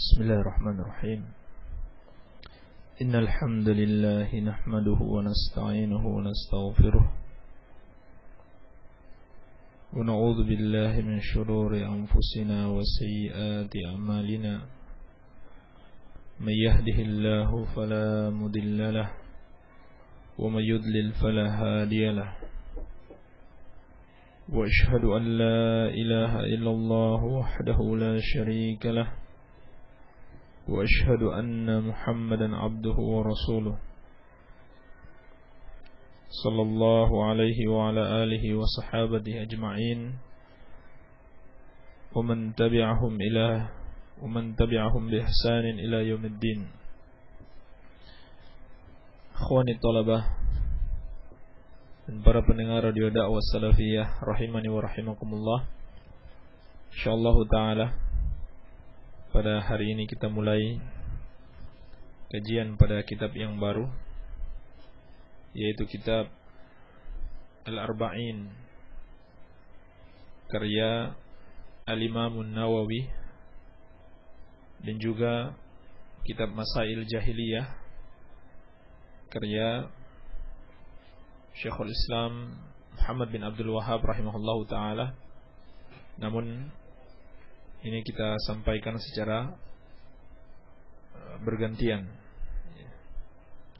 Bismillahirrahmanirrahim. Innal hamdalillah nahmaduhu wa nasta'inuhu wa nastaghfiruh wa na'udzu billahi min shururi anfusina wa sayyiati a'malina. May yahdihillahu fala mudilla lahu wa may yudlil fala hadiya lahu. Wa ashhadu an la ilaha illallah wahdahu la sharika lahu wa ashhadu anna Muhammadan abduhu wa rasuluh sallallahu alaihi wa ala alihi wa sahabatihi ajma'in wa man tabi'ahum bi ihsanin ila yaumiddin. Akhwani talabah dan para pendengar radio dakwah salafiyah rahimani wa rahimakumullah. Insyaallah taala pada hari ini kita mulai kajian pada kitab yang baru, yaitu kitab Al-Arba'in karya Al-Imam An-Nawawi, dan juga kitab Masail Jahiliyah karya Syekhul Islam Muhammad bin Abdul Wahhab rahimahullahu ta'ala. Namun ini kita sampaikan secara bergantian,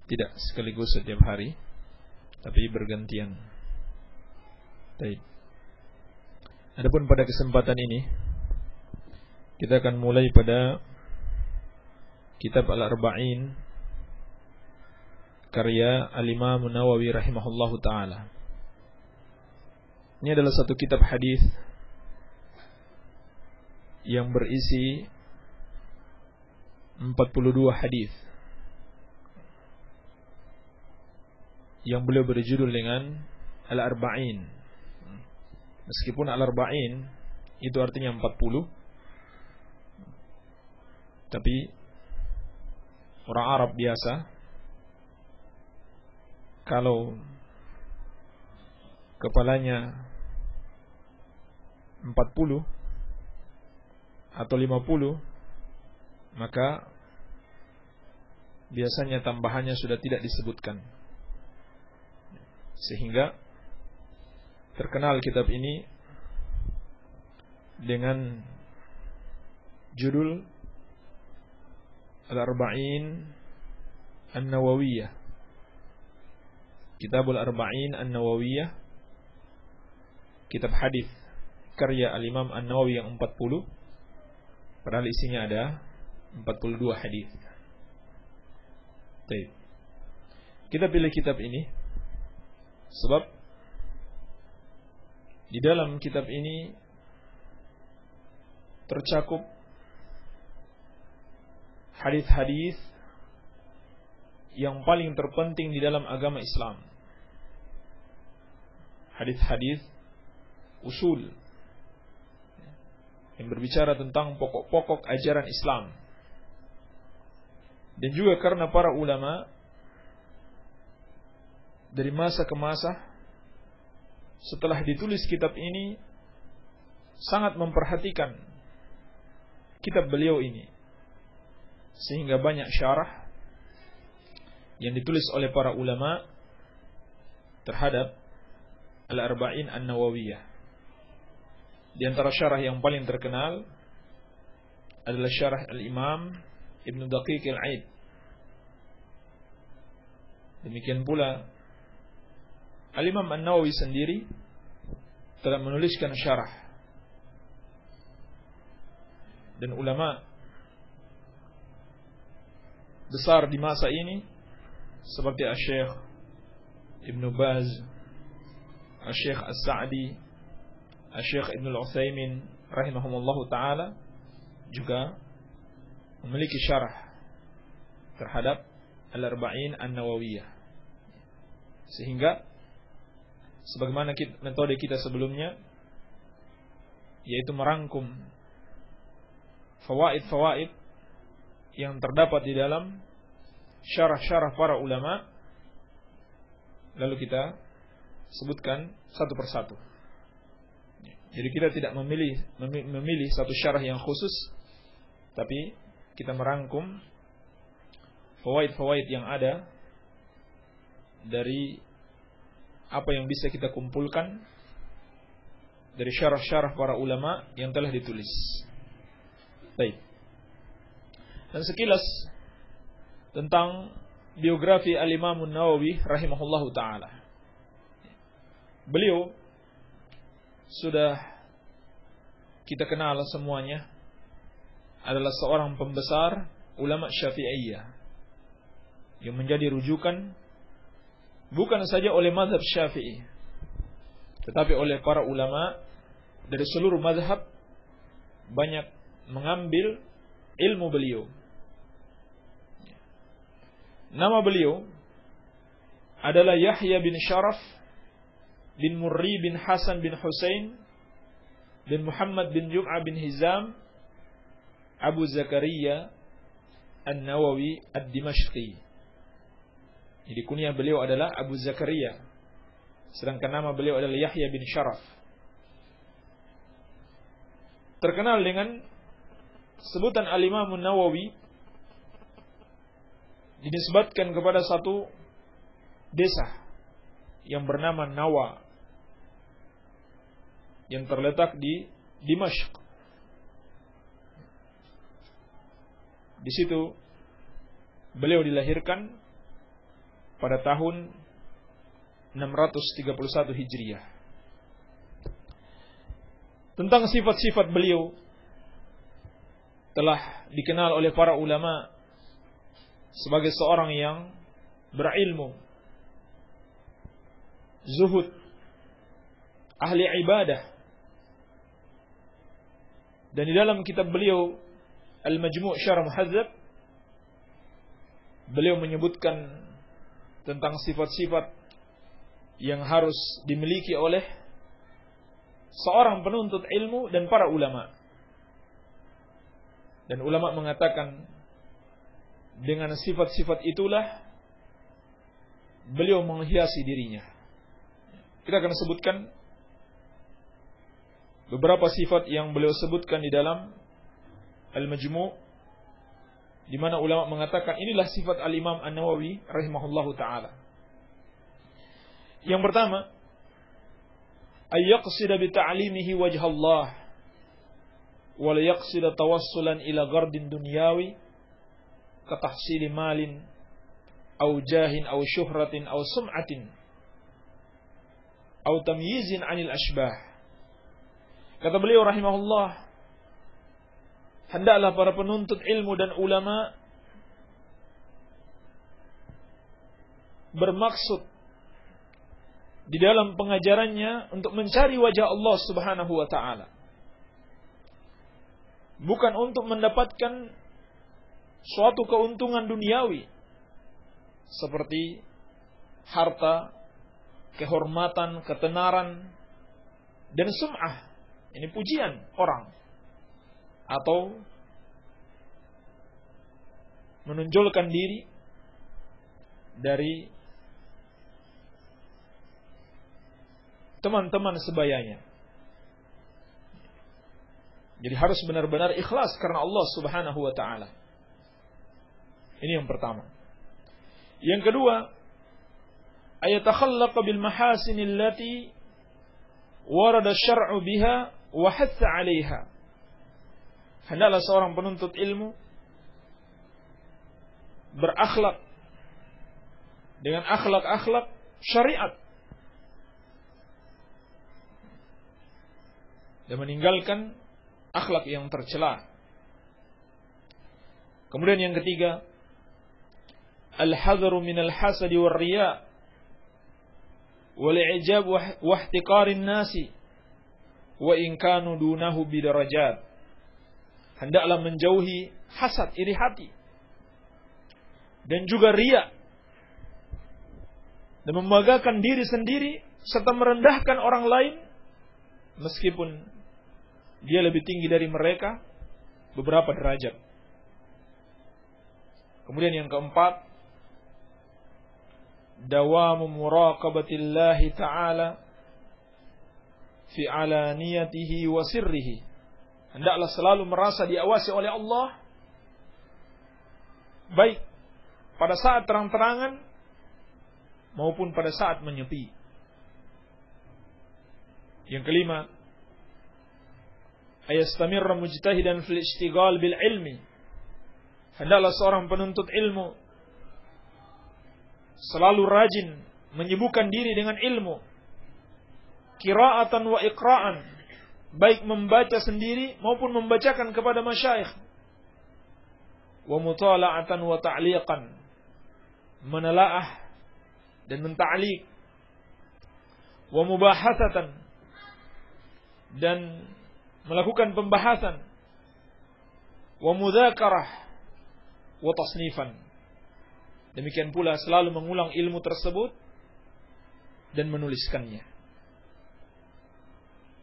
tidak sekaligus setiap hari, tapi bergantian. Baik. Adapun pada kesempatan ini kita akan mulai pada kitab Al-Arba'in karya Al-Imam Nawawi rahimahullahu ta'ala. Ini adalah satu kitab hadis yang berisi 42 hadis yang beliau berjudul dengan Al-Arba'in. Meskipun Al-Arba'in itu artinya 40, tapi orang Arab biasa kalau kepalanya 40 atau 50, maka biasanya tambahannya sudah tidak disebutkan. Sehingga terkenal kitab ini dengan judul Al-Arba'in An-Nawawiyah. Kitabul Arba'in An-Nawawiyah, kitab hadis karya Al-Imam An-Nawawi yang 40, padahal isinya ada 42 hadis. Baik. Kita pilih kitab ini sebab di dalam kitab ini tercakup hadis-hadis yang paling terpenting di dalam agama Islam. Hadis-hadis usul yang berbicara tentang pokok-pokok ajaran Islam. Dan juga karena para ulama dari masa ke masa setelah ditulis kitab ini sangat memperhatikan kitab beliau ini, sehingga banyak syarah yang ditulis oleh para ulama terhadap Al-Arba'in An-Nawawiyah. Di antara syarah yang paling terkenal adalah syarah Al-Imam Ibn Daqiq Al-Aid. Demikian pula Al-Imam An-Nawawi sendiri telah menuliskan syarah. Dan ulama besar di masa ini seperti Asy-Syaikh Ibn Baz, Asy-Syaikh As-Sa'di, Asy-Syaikh Ibn Al-Utsaimin rahimahumullahu ta'ala juga memiliki syarah terhadap Al-Arba'in An-Nawawiyah. Sehingga sebagaimana metode kita sebelumnya, yaitu merangkum fawaid-fawaid yang terdapat di dalam syarah-syarah para ulama, lalu kita sebutkan satu persatu. Jadi kita tidak memilih satu syarah yang khusus, tapi kita merangkum fawaid-fawaid yang ada dari apa yang bisa kita kumpulkan dari syarah-syarah para ulama yang telah ditulis. Baik. Dan sekilas tentang biografi Al-Imam An-Nawawi rahimahullahu taala. Beliau sudah kita kenal semuanya, adalah seorang pembesar ulama Syafi'iyah yang menjadi rujukan bukan saja oleh mazhab Syafi'i, tetapi oleh para ulama dari seluruh mazhab banyak mengambil ilmu beliau. Nama beliau adalah Yahya bin Sharaf bin Murri bin Hasan bin Husain bin Muhammad bin Jum'ah bin Hizam Abu Zakaria An-Nawawi Ad-Dimashqi. Jadi kunyah beliau adalah Abu Zakaria, sedangkan nama beliau adalah Yahya bin Sharaf. Terkenal dengan sebutan Al-Imam An-Nawawi, dinisbatkan kepada satu desa yang bernama Nawa yang terletak di Dimashq. Di situ beliau dilahirkan pada tahun 631 Hijriah. Tentang sifat-sifat beliau telah dikenal oleh para ulama sebagai seorang yang berilmu, zuhud, ahli ibadah. Dan di dalam kitab beliau Al-Majmu' Syarah Muhadzab, beliau menyebutkan tentang sifat-sifat yang harus dimiliki oleh seorang penuntut ilmu dan para ulama. Dan ulama mengatakan dengan sifat-sifat itulah beliau menghiasi dirinya. Kita akan sebutkan beberapa sifat yang beliau sebutkan di dalam Al-Majmu', di mana ulama mengatakan inilah sifat Al-Imam An-Nawawi rahimahullahu taala. Yang pertama, ay yaqsida bi ta'limihi wajh Allah wa la yaqsida tawassulan ila ghardin dunyawi ka tahsili malin aw jahin aw syuhratin aw sum'atin aw tamyizin 'anil ashbah. Kata beliau rahimahullah, hendaklah para penuntut ilmu dan ulama bermaksud di dalam pengajarannya untuk mencari wajah Allah Subhanahu wa taala, bukan untuk mendapatkan suatu keuntungan duniawi seperti harta, kehormatan, ketenaran, dan sum'ah, ini pujian orang, atau menonjolkan diri dari teman-teman sebayanya. Jadi harus benar-benar ikhlas karena Allah Subhanahu wa taala. Ini yang pertama. Yang kedua, ayatakhallaqa bil mahasinil lati warada syar'u biha wa hatha 'alaiha. Hendaklah seorang penuntut ilmu berakhlak dengan akhlak-akhlak syariat dan meninggalkan akhlak yang tercela. Kemudian yang ketiga, al-hadharu minal hasadi war riya wal i'jab wa ihtiqarin nasi wa in kanu dunahu bidarajat. Hendaklah menjauhi hasad, iri hati, dan juga riya, dan membanggakan diri sendiri serta merendahkan orang lain meskipun dia lebih tinggi dari mereka beberapa derajat. Kemudian yang keempat, dawamu muraqabatillahi ta'ala fi alaniyatihi wa sirrihi. Hendaklah selalu merasa diawasi oleh Allah baik pada saat terang-terangan maupun pada saat menyepi. Yang kelima, ayastamirra mujtahidan fil ishtighal bil ilmi. Hendaklah seorang penuntut ilmu selalu rajin menyibukkan diri dengan ilmu, qira'atan wa iqra'an, baik membaca sendiri maupun membacakan kepada masyayikh, wa mutala'atan wa ta'liqan, menelaah dan menta'liq, wa mubahatsatan, dan melakukan pembahasan, wa mudzakarah wa tasnifan. Demikian pula selalu mengulang ilmu tersebut dan menuliskannya.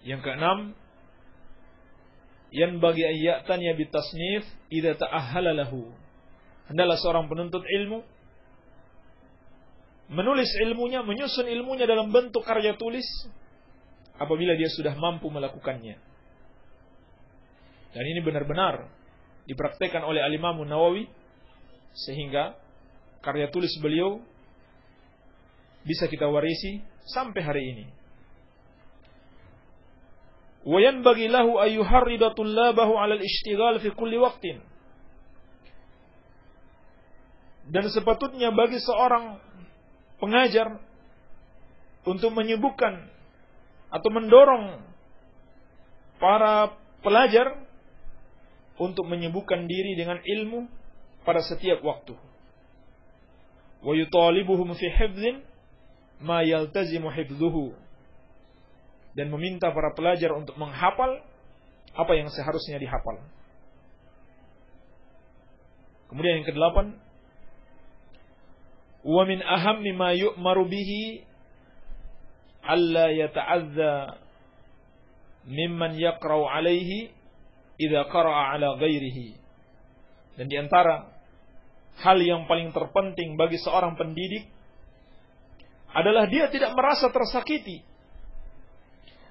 Yang keenam, yanbaghi an ya'taniya bitasnif idza ta'ahhala lahu. Hendaklah seorang penuntut ilmu menulis ilmunya, menyusun ilmunya dalam bentuk karya tulis apabila dia sudah mampu melakukannya. Dan ini benar-benar dipraktekkan oleh Al-Imam Nawawi, sehingga karya tulis beliau bisa kita warisi sampai hari ini. Wa yanbaghi lahu an yuharrida tullabahu 'ala al-ishtighal fi kulli waqtin. Dan sepatutnya bagi seorang pengajar untuk menyibukkan atau mendorong para pelajar untuk menyibukkan diri dengan ilmu pada setiap waktu. Wa yutalibuhum fi hifdzin ma yaltazimu hifdzuhu. Dan meminta para pelajar untuk menghafal apa yang seharusnya dihafal. Kemudian yang kedelapan, wa min ahammi ma yu'maru bihi alla yata'adza mimman yaqra'u 'alaihi idza qara'a 'ala ghairihi. Dan di antara hal yang paling terpenting bagi seorang pendidik adalah dia tidak merasa tersakiti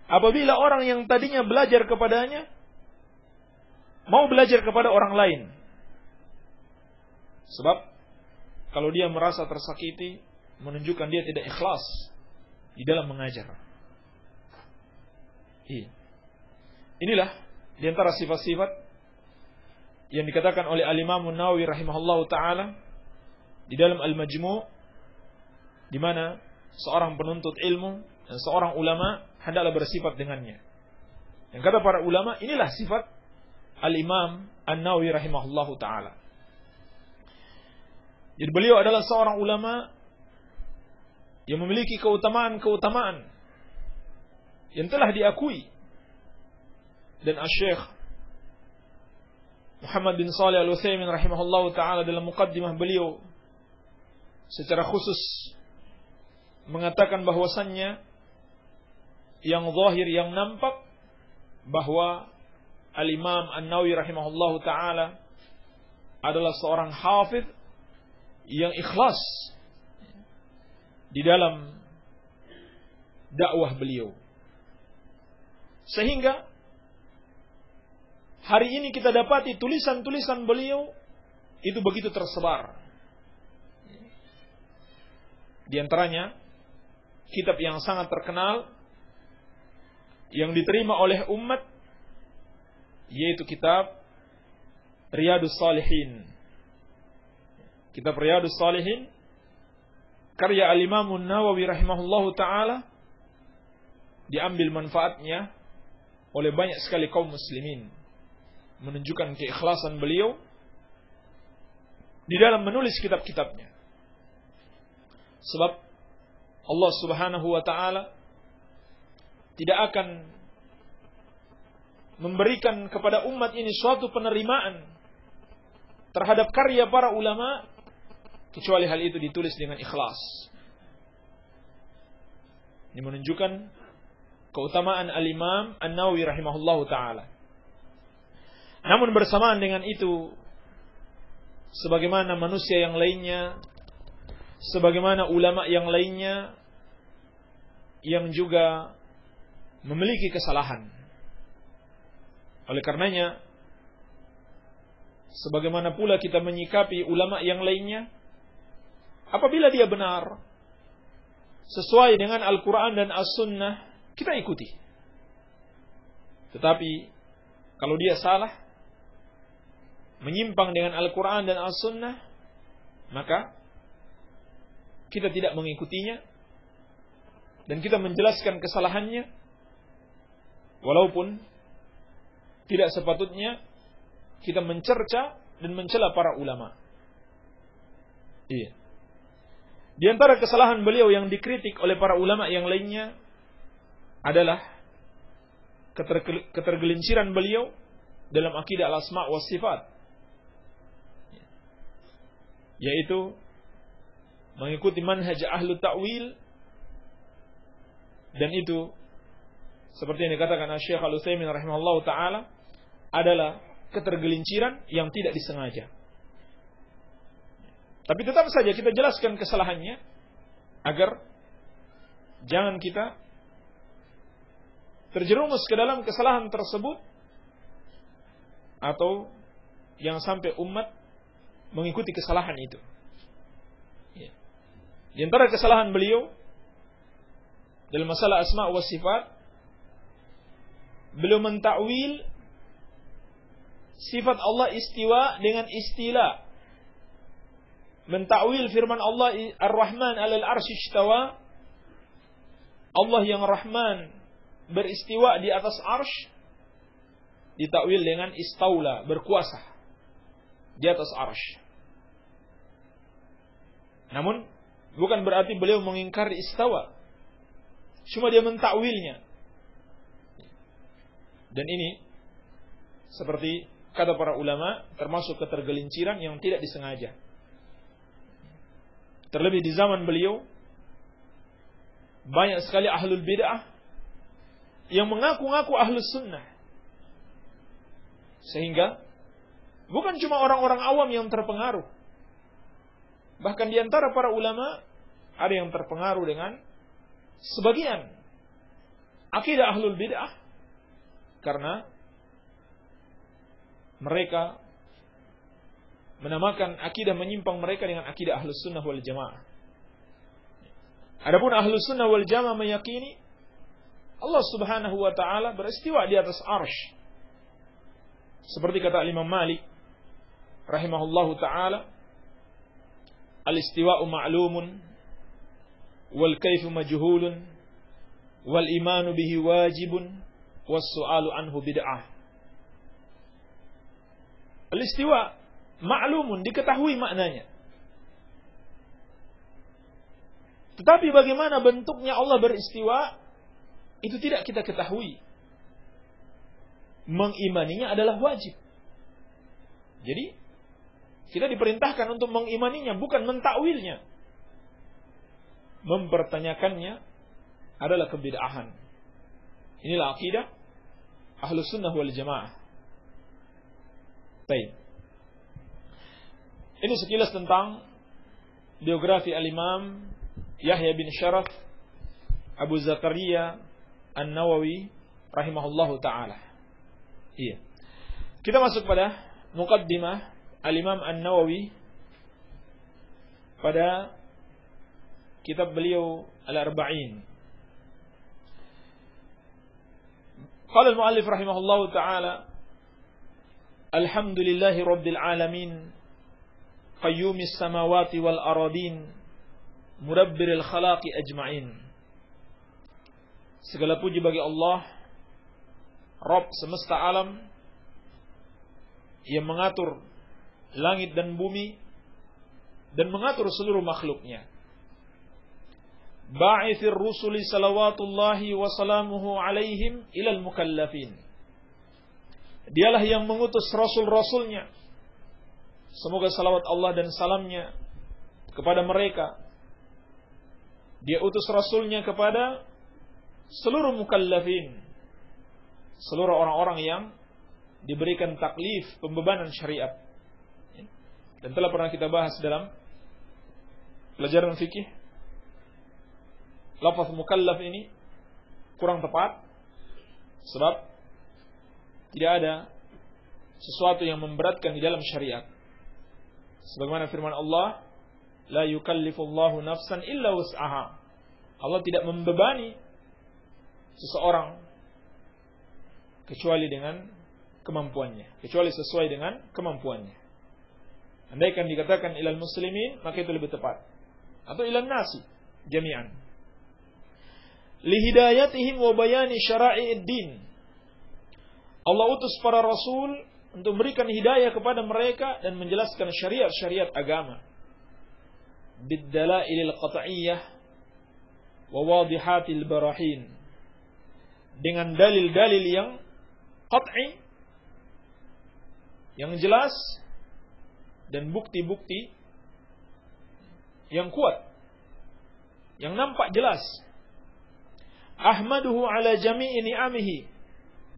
apabila orang yang tadinya belajar kepadanya mau belajar kepada orang lain. Sebab kalau dia merasa tersakiti, menunjukkan dia tidak ikhlas di dalam mengajar. Inilah di antara sifat-sifat yang dikatakan oleh Al-Imam Nawawi rahimahullahu taala di dalam Al-Majmu', di mana seorang penuntut ilmu dan seorang ulama hendaklah bersifat dengannya. Yang kata para ulama, inilah sifat Al-Imam An-Nawawi rahimahullahu taala. Jadi beliau adalah seorang ulama yang memiliki keutamaan-keutamaan yang telah diakui. Dan Asy-Syaikh Muhammad bin Shalih Al-Utsaimin rahimahullahu taala dalam muqaddimah beliau secara khusus mengatakan bahwasannya yang zahir, yang nampak, bahwa Al-Imam An-Nawawi rahimahullahu taala adalah seorang hafidh yang ikhlas di dalam dakwah beliau. Sehingga hari ini kita dapati tulisan-tulisan beliau itu begitu tersebar. Di antaranya kitab yang sangat terkenal yang diterima oleh umat, yaitu kitab Riyadhus Shalihin. Kitab Riyadhus Shalihin karya Al-Imam Nawawi rahimahullahu taala diambil manfaatnya oleh banyak sekali kaum muslimin, menunjukkan keikhlasan beliau di dalam menulis kitab-kitabnya. Sebab Allah Subhanahu wa taala tidak akan memberikan kepada umat ini suatu penerimaan terhadap karya para ulama kecuali hal itu ditulis dengan ikhlas. Ini menunjukkan keutamaan Al-Imam An-Nawawi rahimahullahu taala. Namun bersamaan dengan itu, sebagaimana manusia yang lainnya, sebagaimana ulama yang lainnya yang juga memiliki kesalahan. Oleh karenanya, Sebagaimana pula kita menyikapi ulama yang lainnya, apabila dia benar, sesuai dengan Al-Quran dan As-Sunnah, kita ikuti. Tetapi, kalau dia salah, menyimpang dengan Al-Quran dan As-Sunnah, maka kita tidak mengikutinya, dan kita menjelaskan kesalahannya, walaupun tidak sepatutnya kita mencerca dan mencela para ulama. Iya. Di antara kesalahan beliau yang dikritik oleh para ulama yang lainnya adalah ketergelinciran beliau dalam akidah al-asma' wa sifat, yaitu mengikuti manhaj ahlu ta'wil, dan itu seperti yang dikatakan Syekh Al-Utsaimin rahimahullah ta'ala adalah ketergelinciran yang tidak disengaja. Tapi tetap saja kita jelaskan kesalahannya agar jangan kita terjerumus ke dalam kesalahan tersebut, atau yang sampai umat mengikuti kesalahan itu. Di antara kesalahan beliau dalam masalah asma wa sifat, beliau mentakwil sifat Allah istiwa dengan istila. Mentakwil firman Allah Ar-Rahman 'alal 'arsy istawa, Allah yang Rahman beristiwa di atas arsy, ditakwil dengan istaula, berkuasa di atas arsy. Namun bukan berarti beliau mengingkari istawa, cuma dia mentakwilnya. Dan ini seperti kata para ulama termasuk ketergelinciran yang tidak disengaja. Terlebih di zaman beliau banyak sekali ahlul bid'ah yang mengaku-ngaku ahlus sunnah, sehingga bukan cuma orang-orang awam yang terpengaruh, bahkan di antara para ulama ada yang terpengaruh dengan sebagian akidah ahlul bid'ah, karena mereka menamakan akidah menyimpang mereka dengan akidah ahlus sunnah wal jamaah. Adapun ahlus sunnah wal jamaah meyakini Allah subhanahu wa ta'ala beristiwa di atas arsy. Seperti kata Imam Malik rahimahullahu ta'ala, al-istiwa'u ma'lumun wal kaifu majhulun wal imanu bihi wajibun was su'alu anhu bid'ah. Al-istiwa ma'lumun, diketahui maknanya. Tetapi bagaimana bentuknya Allah beristiwa, itu tidak kita ketahui. Mengimaninya adalah wajib. Jadi kita diperintahkan untuk mengimaninya, bukan mentakwilnya. Mempertanyakannya adalah kebid'ahan. Inilah akidah Ahlus Sunnah wal Jamaah. Baik. Ini sekilas tentang biografi Al-Imam Yahya bin Syaraf Abu Zakaria An-Nawawi rahimahullahu ta'ala. Iya. Kita masuk pada muqaddimah Al-Imam An-Nawawi pada kitab beliau Al-Arba'in. Qala al-muallif rahimahullahu ta'ala, alhamdulillahi rabbil alamin, qayyumis samawati wal aradin, mudabbiril khalaqi ajma'in. Segala puji bagi Allah, Rabb semesta alam, yang mengatur langit dan bumi dan mengatur seluruh makhluknya. Ba'ithir rusuli salawatullahi wa salamuhu alaihim ilal mukallafin. Dialah yang mengutus rasul-rasulnya, semoga salawat Allah dan salamnya kepada mereka. Dia utus rasulnya kepada seluruh mukallafin, seluruh orang-orang yang diberikan taklif, pembebanan syariat. Dan telah pernah kita bahas dalam pelajaran fikih, lafaz mukallaf ini kurang tepat, sebab tidak ada sesuatu yang memberatkan di dalam syariat. Sebagaimana firman Allah, la yukallifullahu nafsan illa wus'aha. Allah tidak membebani seseorang kecuali dengan kemampuannya, kecuali sesuai dengan kemampuannya. Andaikan dikatakan ilal muslimin, maka itu lebih tepat. Atau ilal nasi jami'an. Lihidayatihim wa bayani syara'i'id din. Allah utus para rasul untuk memberikan hidayah kepada mereka dan menjelaskan syariat-syariat agama. Biddalailil qat'iyyah wa wadihatil barahin. Dengan dalil-dalil yang qat'i, yang jelas, dan bukti-bukti yang kuat, yang nampak jelas. Ahmaduhu ala jami'i ni'amihi.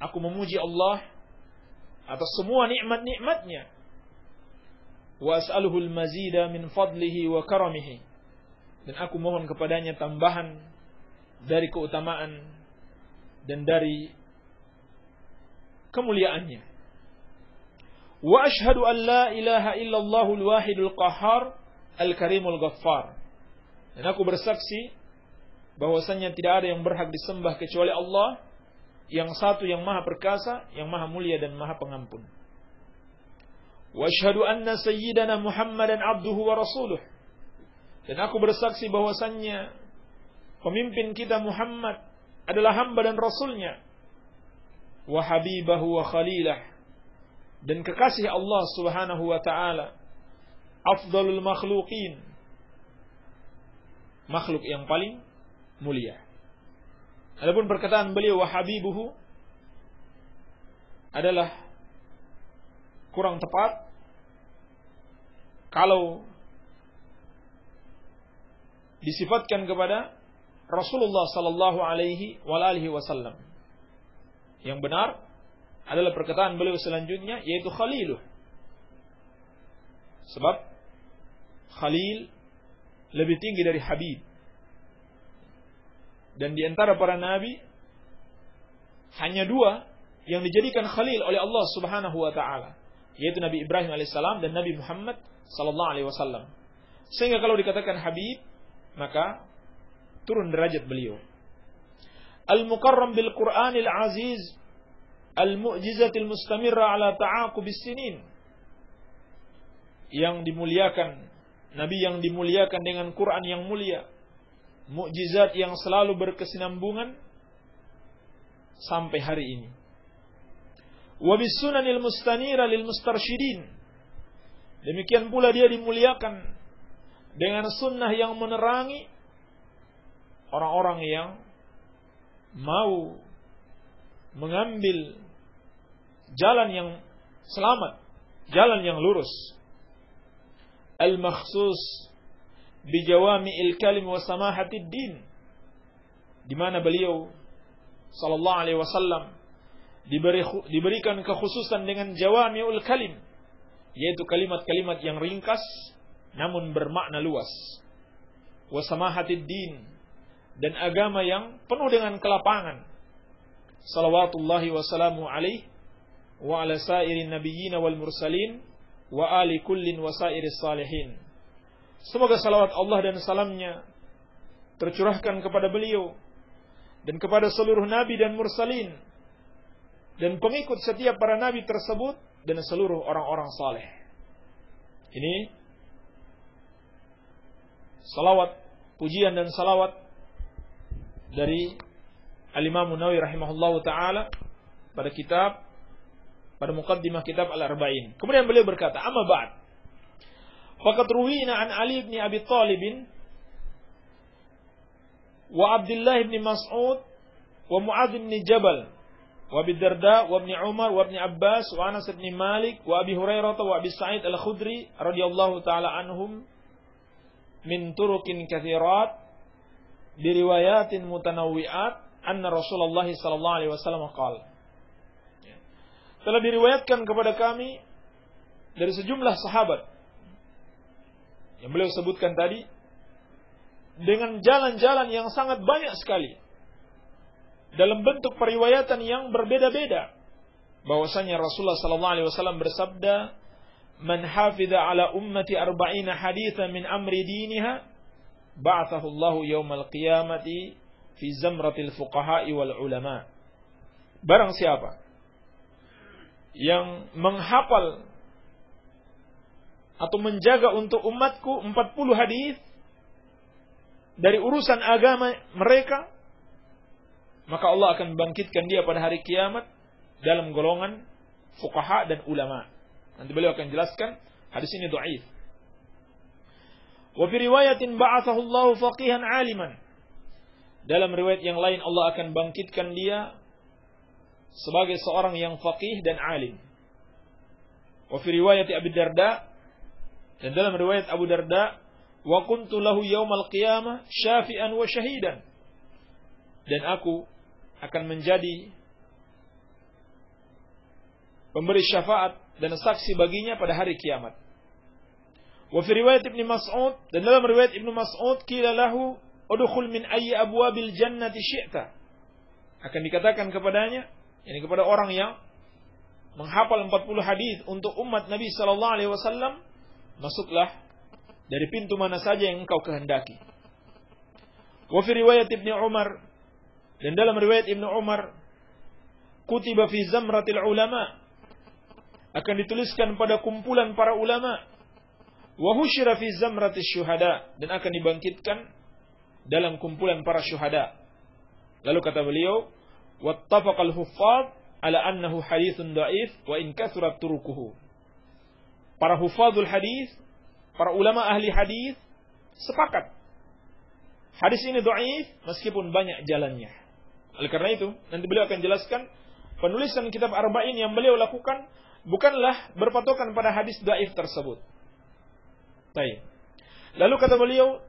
Aku memuji Allah atas semua nikmat-nikmatnya. Wa as'aluhu al-mazida min fadlihi wa karamihi. Dan aku mohon kepadanya tambahan dari keutamaan dan dari kemuliaannya. Wa ashhadu an la ilaha illallahul wahidul qahhar al-karimul ghaffar. Dan aku bersaksi bahwasanya tidak ada yang berhak disembah kecuali Allah, yang satu yang maha perkasa, yang maha mulia dan maha pengampun. Wa asyhadu anna sayyidana Muhammadan abduhu wa rasuluh. Dan aku bersaksi bahwasannya pemimpin kita Muhammad adalah hamba dan rasulnya. Wa habibahu wa khalilah. Dan kekasih Allah Subhanahu wa taala. Afdalul makhluqin. Makhluk yang paling mulia. Adapun perkataan beliau wa habibuhu adalah kurang tepat kalau disifatkan kepada Rasulullah sallallahu alaihi wasallam. Yang benar adalah perkataan beliau selanjutnya, yaitu khaliluh. Sebab khalil lebih tinggi dari habib. Dan di antara para nabi hanya dua yang dijadikan khalil oleh Allah Subhanahu wa taala, yaitu Nabi Ibrahim alaihissalam dan Nabi Muhammad sallallahu alaihi wasallam. Sehingga kalau dikatakan habib, maka turun derajat beliau. Al-mukarram bil Qur'anil aziz, al-mu'jizatil mustamirra ala ta'aqubis sinin. Yang dimuliakan, nabi yang dimuliakan dengan Quran yang mulia, mukjizat yang selalu berkesinambungan sampai hari ini. Wa bisunanil mustanira lil mustarsyidin. Demikian pula dia dimuliakan dengan sunnah yang menerangi orang-orang yang mau mengambil jalan yang selamat, jalan yang lurus. Al-makhsus bijawami'il kalim wa samahatid din, di mana beliau sallallahu alaihi wasallam diberikan kekhususan dengan jawami'ul kalim, yaitu kalimat-kalimat yang ringkas namun bermakna luas. Wa samahatid din, dan agama yang penuh dengan kelapangan. Salawatullahi wassalamu alaihi wa ala sairin nabiyyin wal mursalin wa ali kullin wa sairis salihin. Semoga salawat Allah dan salamnya tercurahkan kepada beliau dan kepada seluruh nabi dan mursalin dan pengikut setiap para nabi tersebut dan seluruh orang-orang saleh. Ini salawat, pujian dan salawat dari Al-Imam Nawawi rahimahullahu taala pada muqaddimah kitab Al-Arba'in. Kemudian beliau berkata, amma ba'd, faqad ruwina an Ali bin Abi Thalib wa Abdullah bin Mas'ud wa Mu'adz bin Jabal wa Abi Darda wa Ibn Umar wa Ibn Abbas wa Anas bin Malik wa Abi Hurairah wa Abi Sa'id Al-Khudri radhiyallahu taala anhum min turuqin katsirat bi riwayatin mutanawwi'at anna Rasulullah sallallahu alaihi wasallam qala. Telah diriwayatkan kepada kami dari sejumlah sahabat yang beliau sebutkan tadi dengan jalan-jalan yang sangat banyak sekali dalam bentuk periwayatan yang berbeda-beda bahwasanya Rasulullah sallallahu alaihi wasallam bersabda, "Man hafidha ala ummati 40 haditsan min amri diniha, ba'athahu Allahu yaumal qiyamati fi zamratil fuqaha'i wal ulama." Barang siapa yang menghafal atau menjaga untuk umatku 40 hadis dari urusan agama mereka, maka Allah akan bangkitkan dia pada hari kiamat dalam golongan fuqaha dan ulama. Nanti beliau akan jelaskan hadis ini dhaif. Wa fi riwayatin ba'athahu Allahu faqihan 'aliman. Dalam riwayat yang lain Allah akan bangkitkan dia sebagai seorang yang faqih dan alim. Wa fi riwayat Abi Darda, dan dalam riwayat Abu Darda, wa kuntu lahu yaumal qiyamah syafi'an wa syahidan. Dan aku akan menjadi pemberi syafaat dan saksi baginya pada hari kiamat. Wa fi riwayat Ibnu Mas'ud, dan dalam riwayat Ibnu Mas'ud, qila lahu udkhul min ayyi abwabil jannati syi'ta. Akan dikatakan kepadanya, ini kepada orang yang menghafal 40 hadis untuk umat Nabi sallallahu alaihi wasallam, masuklah dari pintu mana saja yang engkau kehendaki. Wa fi riwayat Ibnu Umar, dan dalam riwayat Ibnu Umar, kutiba fi zamratil ulama, akan dituliskan pada kumpulan para ulama, wa husyira fi zamratis syuhada, dan akan dibangkitkan dalam kumpulan para syuhada. Lalu kata beliau, wattafaqal huffaz ala annahu haditsun dhaif wa in kathurat turukuhu. Para hufadzul hadis, para ulama ahli hadis sepakat hadis ini dhaif meskipun banyak jalannya. Oleh karena itu, nanti beliau akan jelaskan penulisan kitab Arba'in yang beliau lakukan bukanlah berpatokan pada hadis dhaif tersebut. Baik. Lalu kata beliau,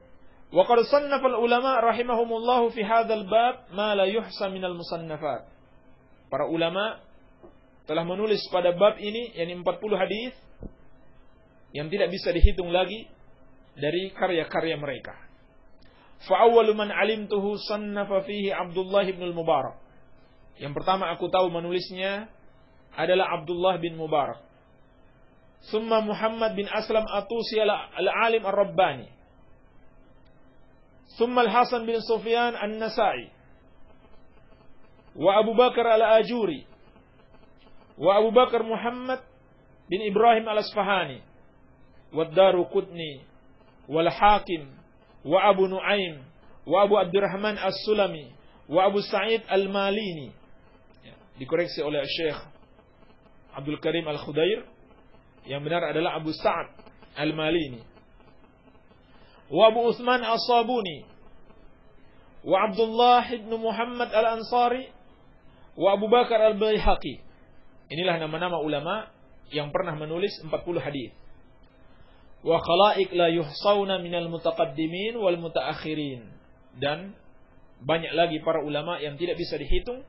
wa qad sannafa al-ulama rahimahumullah fi hadzal bab ma la yuhsa minal musannafat. Para ulama telah menulis pada bab ini, yakni 40 hadis yang tidak bisa dihitung lagi dari karya-karya mereka. Fa awwalu man alimtuhu sannafa fihi Abdullah bin al-Mubarak. Yang pertama aku tahu menulisnya adalah Abdullah bin Mubarak. Summa Muhammad bin Aslam Atusi al-alim ar-Rabbani. Summa al-Hasan bin Sufyan an-Nasa'i. Wa Abu Bakar al-Ajuri. Wa Abu Bakar Muhammad bin Ibrahim al-Asfahani. Wa Daruqutni. Wal Hakim. Wa Abu Nuaim. Wa Abu Abdurrahman as-Sulami. Wa Abu Sa'id al-Malini. Dikoreksi oleh Syekh Abdul Karim al-Khudair. Yang benar adalah Abu Sa'ad al-Malini. Wa Abu Uthman as-Sabuni. Wa Abdullah ibn Muhammad al-Ansari. Wa Abu Bakar al-Baihaqi. Inilah nama-nama ulama yang pernah menulis 40 hadis. Wa khala'iq la yuhsawna minal mutaqaddimin wal mutaakhirin. Dan banyak lagi para ulama yang tidak bisa dihitung,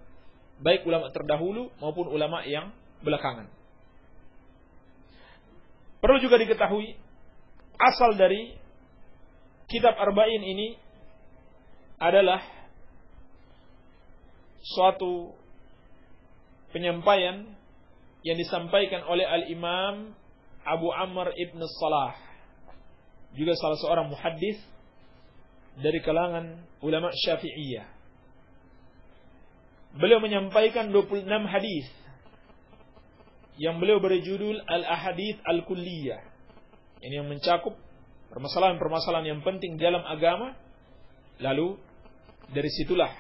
baik ulama terdahulu maupun ulama yang belakangan. Perlu juga diketahui, asal dari kitab Arba'in ini adalah suatu penyampaian yang disampaikan oleh Al-Imam Abu Amr ibn Salah, juga salah seorang muhaddis dari kalangan ulama Syafi'iyah. Beliau menyampaikan 26 hadis yang beliau beri judul Al-Ahadits Al-Kulliyah. Ini yang mencakup permasalahan-permasalahan yang penting dalam agama. Lalu dari situlah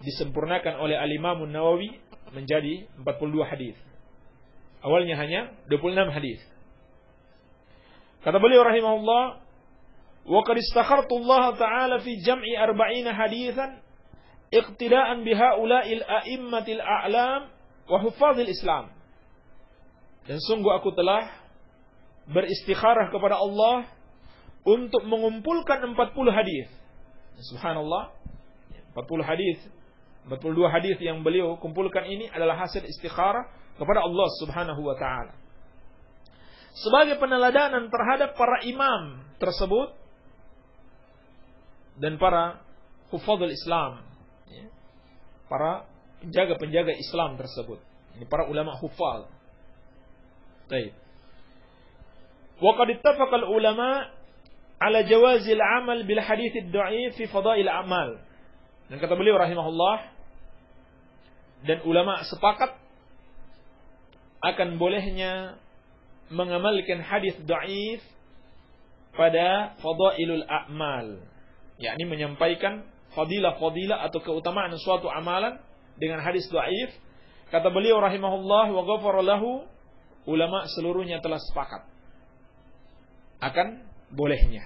disempurnakan oleh Al-Imam Nawawi menjadi 42 hadis. Awalnya hanya 26 hadis. Kata beliau rahimahullah, wa qad istakhartu Allah Ta'ala fi jam'i 40 haditsan iqtida'an bihaula'il a'immatil a'lam wa huffazil Islam. Dan sungguh aku telah beristikharah kepada Allah untuk mengumpulkan 40 hadis. Subhanallah, 40 hadis, 42 hadis yang beliau kumpulkan ini adalah hasil istikharah kepada Allah Subhanahu wa taala. Sebagai peneladanan terhadap para imam tersebut dan para hufadzul Islam, para penjaga-penjaga Islam tersebut. Ini para ulama hufal. Baik. Wa qad ittafaqa al-ulama ala jawazil amal bil hadits ad-dha'if fi fadail a'mal. Dan kata beliau rahimahullah, dan ulama sepakat akan bolehnya mengamalkan hadis dhaif pada fadailul a'mal, yakni menyampaikan fadilah-fadilah atau keutamaan suatu amalan dengan hadis dhaif. Kata beliau rahimahullah, wa ghafara lahu, ulama seluruhnya telah sepakat akan bolehnya.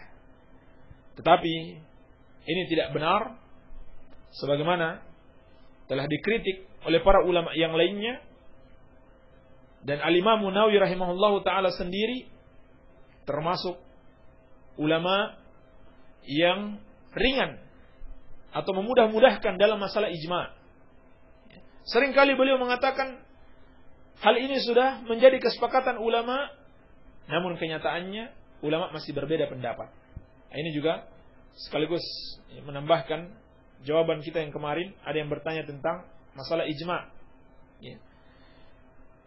Tetapi ini tidak benar, sebagaimana telah dikritik oleh para ulama yang lainnya. Dan Al-Imam Nawawi rahimahullahu ta'ala sendiri termasuk ulama yang ringan atau memudah-mudahkan dalam masalah ijma'. Seringkali beliau mengatakan hal ini sudah menjadi kesepakatan ulama, namun kenyataannya ulama masih berbeda pendapat. Ini juga sekaligus menambahkan jawaban kita yang kemarin, ada yang bertanya tentang masalah ijma'.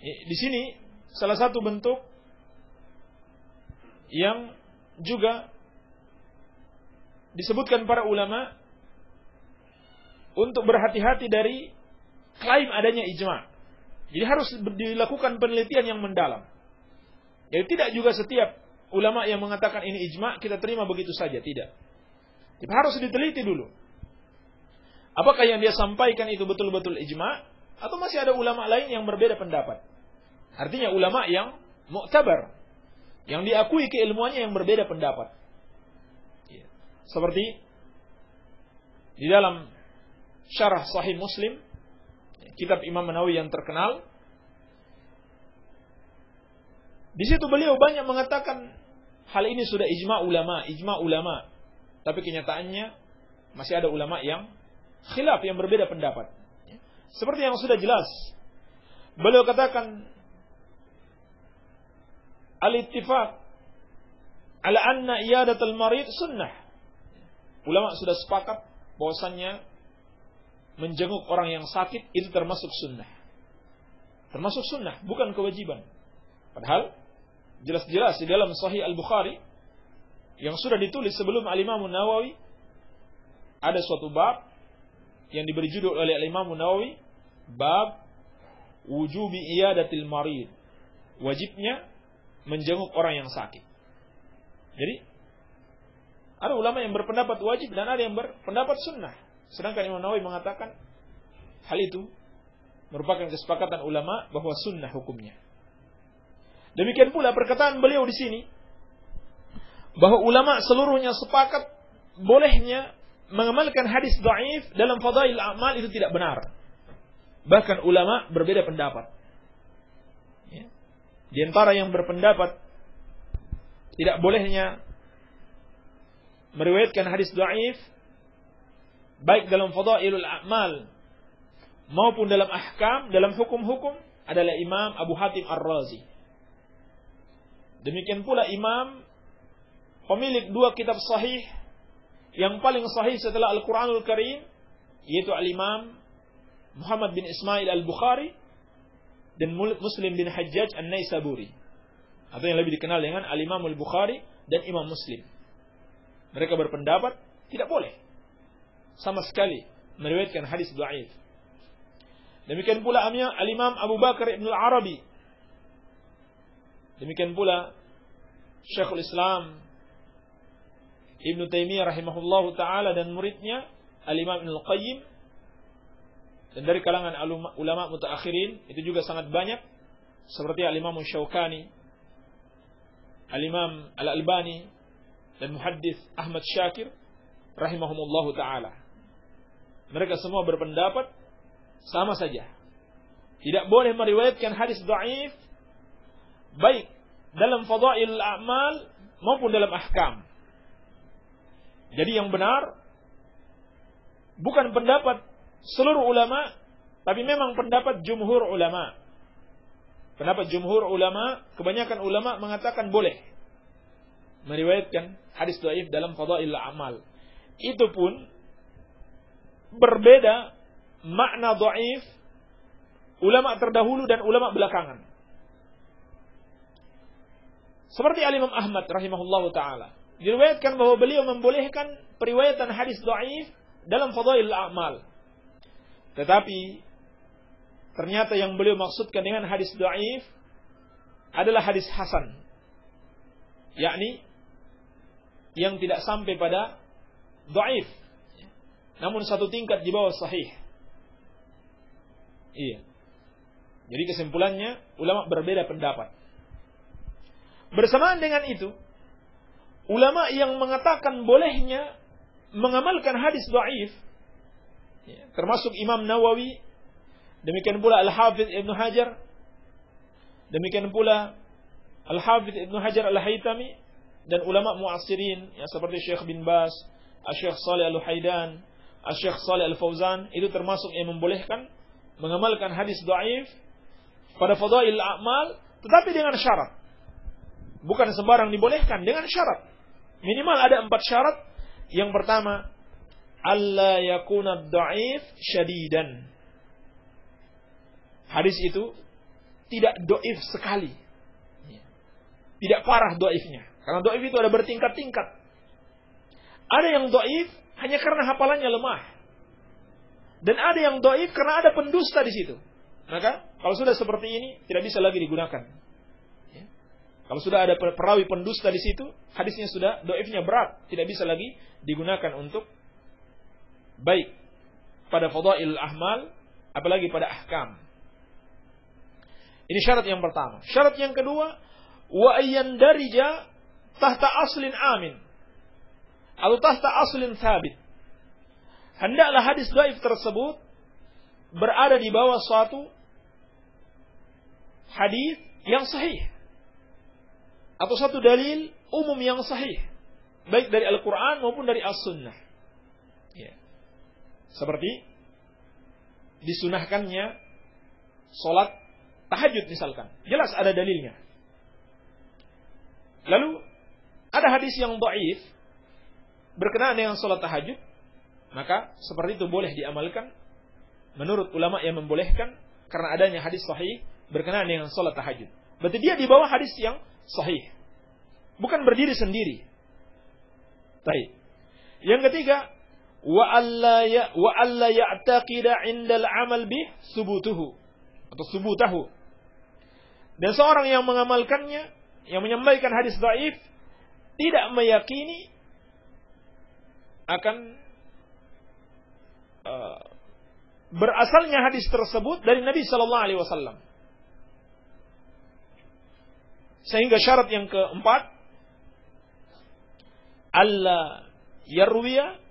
Di sini salah satu bentuk yang juga disebutkan para ulama untuk berhati-hati dari klaim adanya ijma'. Jadi harus dilakukan penelitian yang mendalam. Jadi tidak juga setiap ulama yang mengatakan ini ijma' kita terima begitu saja, tidak. Jadi harus diteliti dulu. Apakah yang dia sampaikan itu betul-betul ijma' atau masih ada ulama lain yang berbeda pendapat? Artinya ulama yang mu'tabar, yang diakui keilmuannya yang berbeda pendapat. Seperti di dalam syarah Sahih Muslim, kitab Imam Nawawi yang terkenal, di situ beliau banyak mengatakan hal ini sudah ijma' ulama. Tapi kenyataannya masih ada ulama yang khilaf, yang berbeda pendapat. Seperti yang sudah jelas, beliau katakan al-ittifaq ala anna iyadatul marid sunnah. Ulama sudah sepakat bahwasannya menjenguk orang yang sakit itu termasuk sunnah. Termasuk sunnah, bukan kewajiban. Padahal jelas-jelas di dalam Sahih Al-Bukhari yang sudah ditulis sebelum Al-Imam Nawawi ada suatu bab yang diberi judul oleh Al-Imam Nawawi, bab wujubi iyadatil marid. Wajibnya menjenguk orang yang sakit. Jadi ada ulama yang berpendapat wajib dan ada yang berpendapat sunnah. Sedangkan Imam Nawawi mengatakan hal itu merupakan kesepakatan ulama bahwa sunnah hukumnya. Demikian pula perkataan beliau di sini bahwa ulama seluruhnya sepakat bolehnya mengamalkan hadis dhaif dalam fadail a'mal itu tidak benar. Bahkan ulama berbeda pendapat. Di antara yang berpendapat tidak bolehnya meriwayatkan hadis dhaif baik dalam fadailul a'mal maupun dalam ahkam, dalam hukum-hukum adalah Imam Abu Hatim Ar-Razi. Demikian pula Imam pemilik dua kitab sahih yang paling sahih setelah Al-Quranul Karim, yaitu Al-Imam Muhammad bin Ismail Al-Bukhari dan Muslim bin Hajjaj An-Naisaburi, atau yang lebih dikenal dengan Al-Imam Al-Bukhari dan Imam Muslim. Mereka berpendapat tidak boleh sama sekali meriwayatkan hadis dhaif. Demikian pula Al-Imam Abu Bakar Ibn Al-Arabi. Demikian pula Syekhul Islam Ibn Taimiyah rahimahullahu ta'ala dan muridnya Al-Imam Ibn Al-Qayyim. Dan dari kalangan ulama mutaakhirin itu juga sangat banyak, seperti Al-Imam Syaukani, Al-Imam Al-Albani dan Muhaddits Ahmad Syakir rahimahumullahu ta'ala. Mereka semua berpendapat sama saja, tidak boleh meriwayatkan hadis dhaif baik dalam fadailul a'mal maupun dalam ahkam. Jadi yang benar bukan pendapat seluruh ulama, tapi memang pendapat jumhur ulama. Pendapat jumhur ulama, kebanyakan ulama mengatakan boleh meriwayatkan hadis dhaif dalam fadailul a'mal. Itu pun berbeda makna dhaif ulama terdahulu dan ulama belakangan. Seperti Al-Imam Ahmad rahimahullahu taala, diriwayatkan bahwa beliau membolehkan periwayatan hadis dhaif dalam fadailul a'mal. Tetapi ternyata yang beliau maksudkan dengan hadis dhaif adalah hadis hasan, yakni yang tidak sampai pada dhaif, namun satu tingkat di bawah sahih. Iya. Jadi kesimpulannya, ulama berbeda pendapat. Bersamaan dengan itu, ulama yang mengatakan bolehnya mengamalkan hadis dhaif, termasuk Imam Nawawi, demikian pula Al-Hafidz Ibnu Hajar, demikian pula Al-Hafidz Ibnu Hajar Al-Haytami, dan ulama mu'asirin yang seperti Syekh bin Baz, Syekh Shalih Al-Utsaimin, Syekh Shalih Al-Fauzan, itu termasuk yang membolehkan mengamalkan hadis dhaif pada fadail a'mal, tetapi dengan syarat. Bukan sembarang dibolehkan, dengan syarat. Minimal ada 4 syarat. Yang pertama, alla yakuna dhaif syadidan. Hadis itu tidak dhaif sekali. Tidak parah dhaifnya. Karena dhaif itu ada bertingkat-tingkat. Ada yang dhaif hanya karena hafalannya lemah. Dan ada yang dhaif karena ada pendusta di situ. Maka kalau sudah seperti ini tidak bisa lagi digunakan. Ya. Kalau sudah ada perawi pendusta di situ, hadisnya sudah dhaifnya berat, tidak bisa lagi digunakan untuk baik pada fadailul ahmal, apalagi pada ahkam. Ini syarat yang pertama. Syarat yang kedua, wa ayyandarija tahta aslin amin atau tahta aslin thabit. Hendaklah hadis dhaif tersebut berada di bawah suatu hadis yang sahih atau satu dalil umum yang sahih, baik dari Al-Quran maupun dari As-Sunnah. Ya. Seperti disunahkannya sholat tahajud misalkan, jelas ada dalilnya. Lalu ada hadis yang dhaif berkenaan dengan sholat tahajud, maka seperti itu boleh diamalkan menurut ulama yang membolehkan karena adanya hadis sahih berkenaan dengan salat tahajud. Berarti dia di bawah hadis yang sahih, bukan berdiri sendiri. Baik. Yang ketiga, wa alla ya'taqida 'inda al-'amal bih subutuhu atau subutahu. Dan seorang yang mengamalkannya, yang menyampaikan hadis dhaif, tidak meyakini akan berasalnya hadis tersebut dari Nabi sallallahu alaihi wasallam. Sehingga syarat yang keempat, alla yarwiya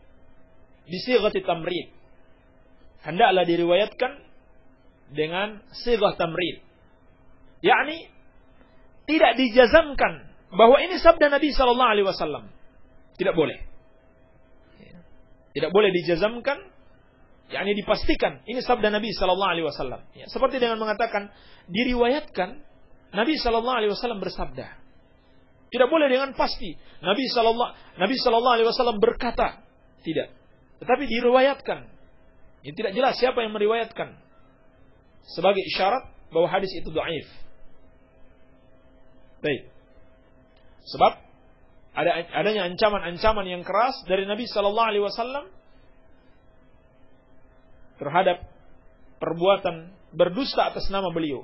bi sighati tamrid. Hendaklah diriwayatkan dengan sighah tamrid. Yakni tidak dijazamkan bahwa ini sabda Nabi sallallahu alaihi wasallam. Tidak boleh. Tidak boleh dijazamkan, yakni dipastikan ini sabda Nabi sallallahu alaihi wasallam. Ya, seperti dengan mengatakan diriwayatkan Nabi sallallahu alaihi wasallam bersabda. Tidak boleh dengan pasti Nabi sallallahu alaihi wasallam berkata. Tidak. Tetapi diriwayatkan. Ini tidak jelas siapa yang meriwayatkan. Sebagai isyarat bahwa hadis itu dhaif. Baik. Sebab adanya ancaman-ancaman yang keras dari Nabi sallallahu alaihi wasallam terhadap perbuatan berdusta atas nama beliau.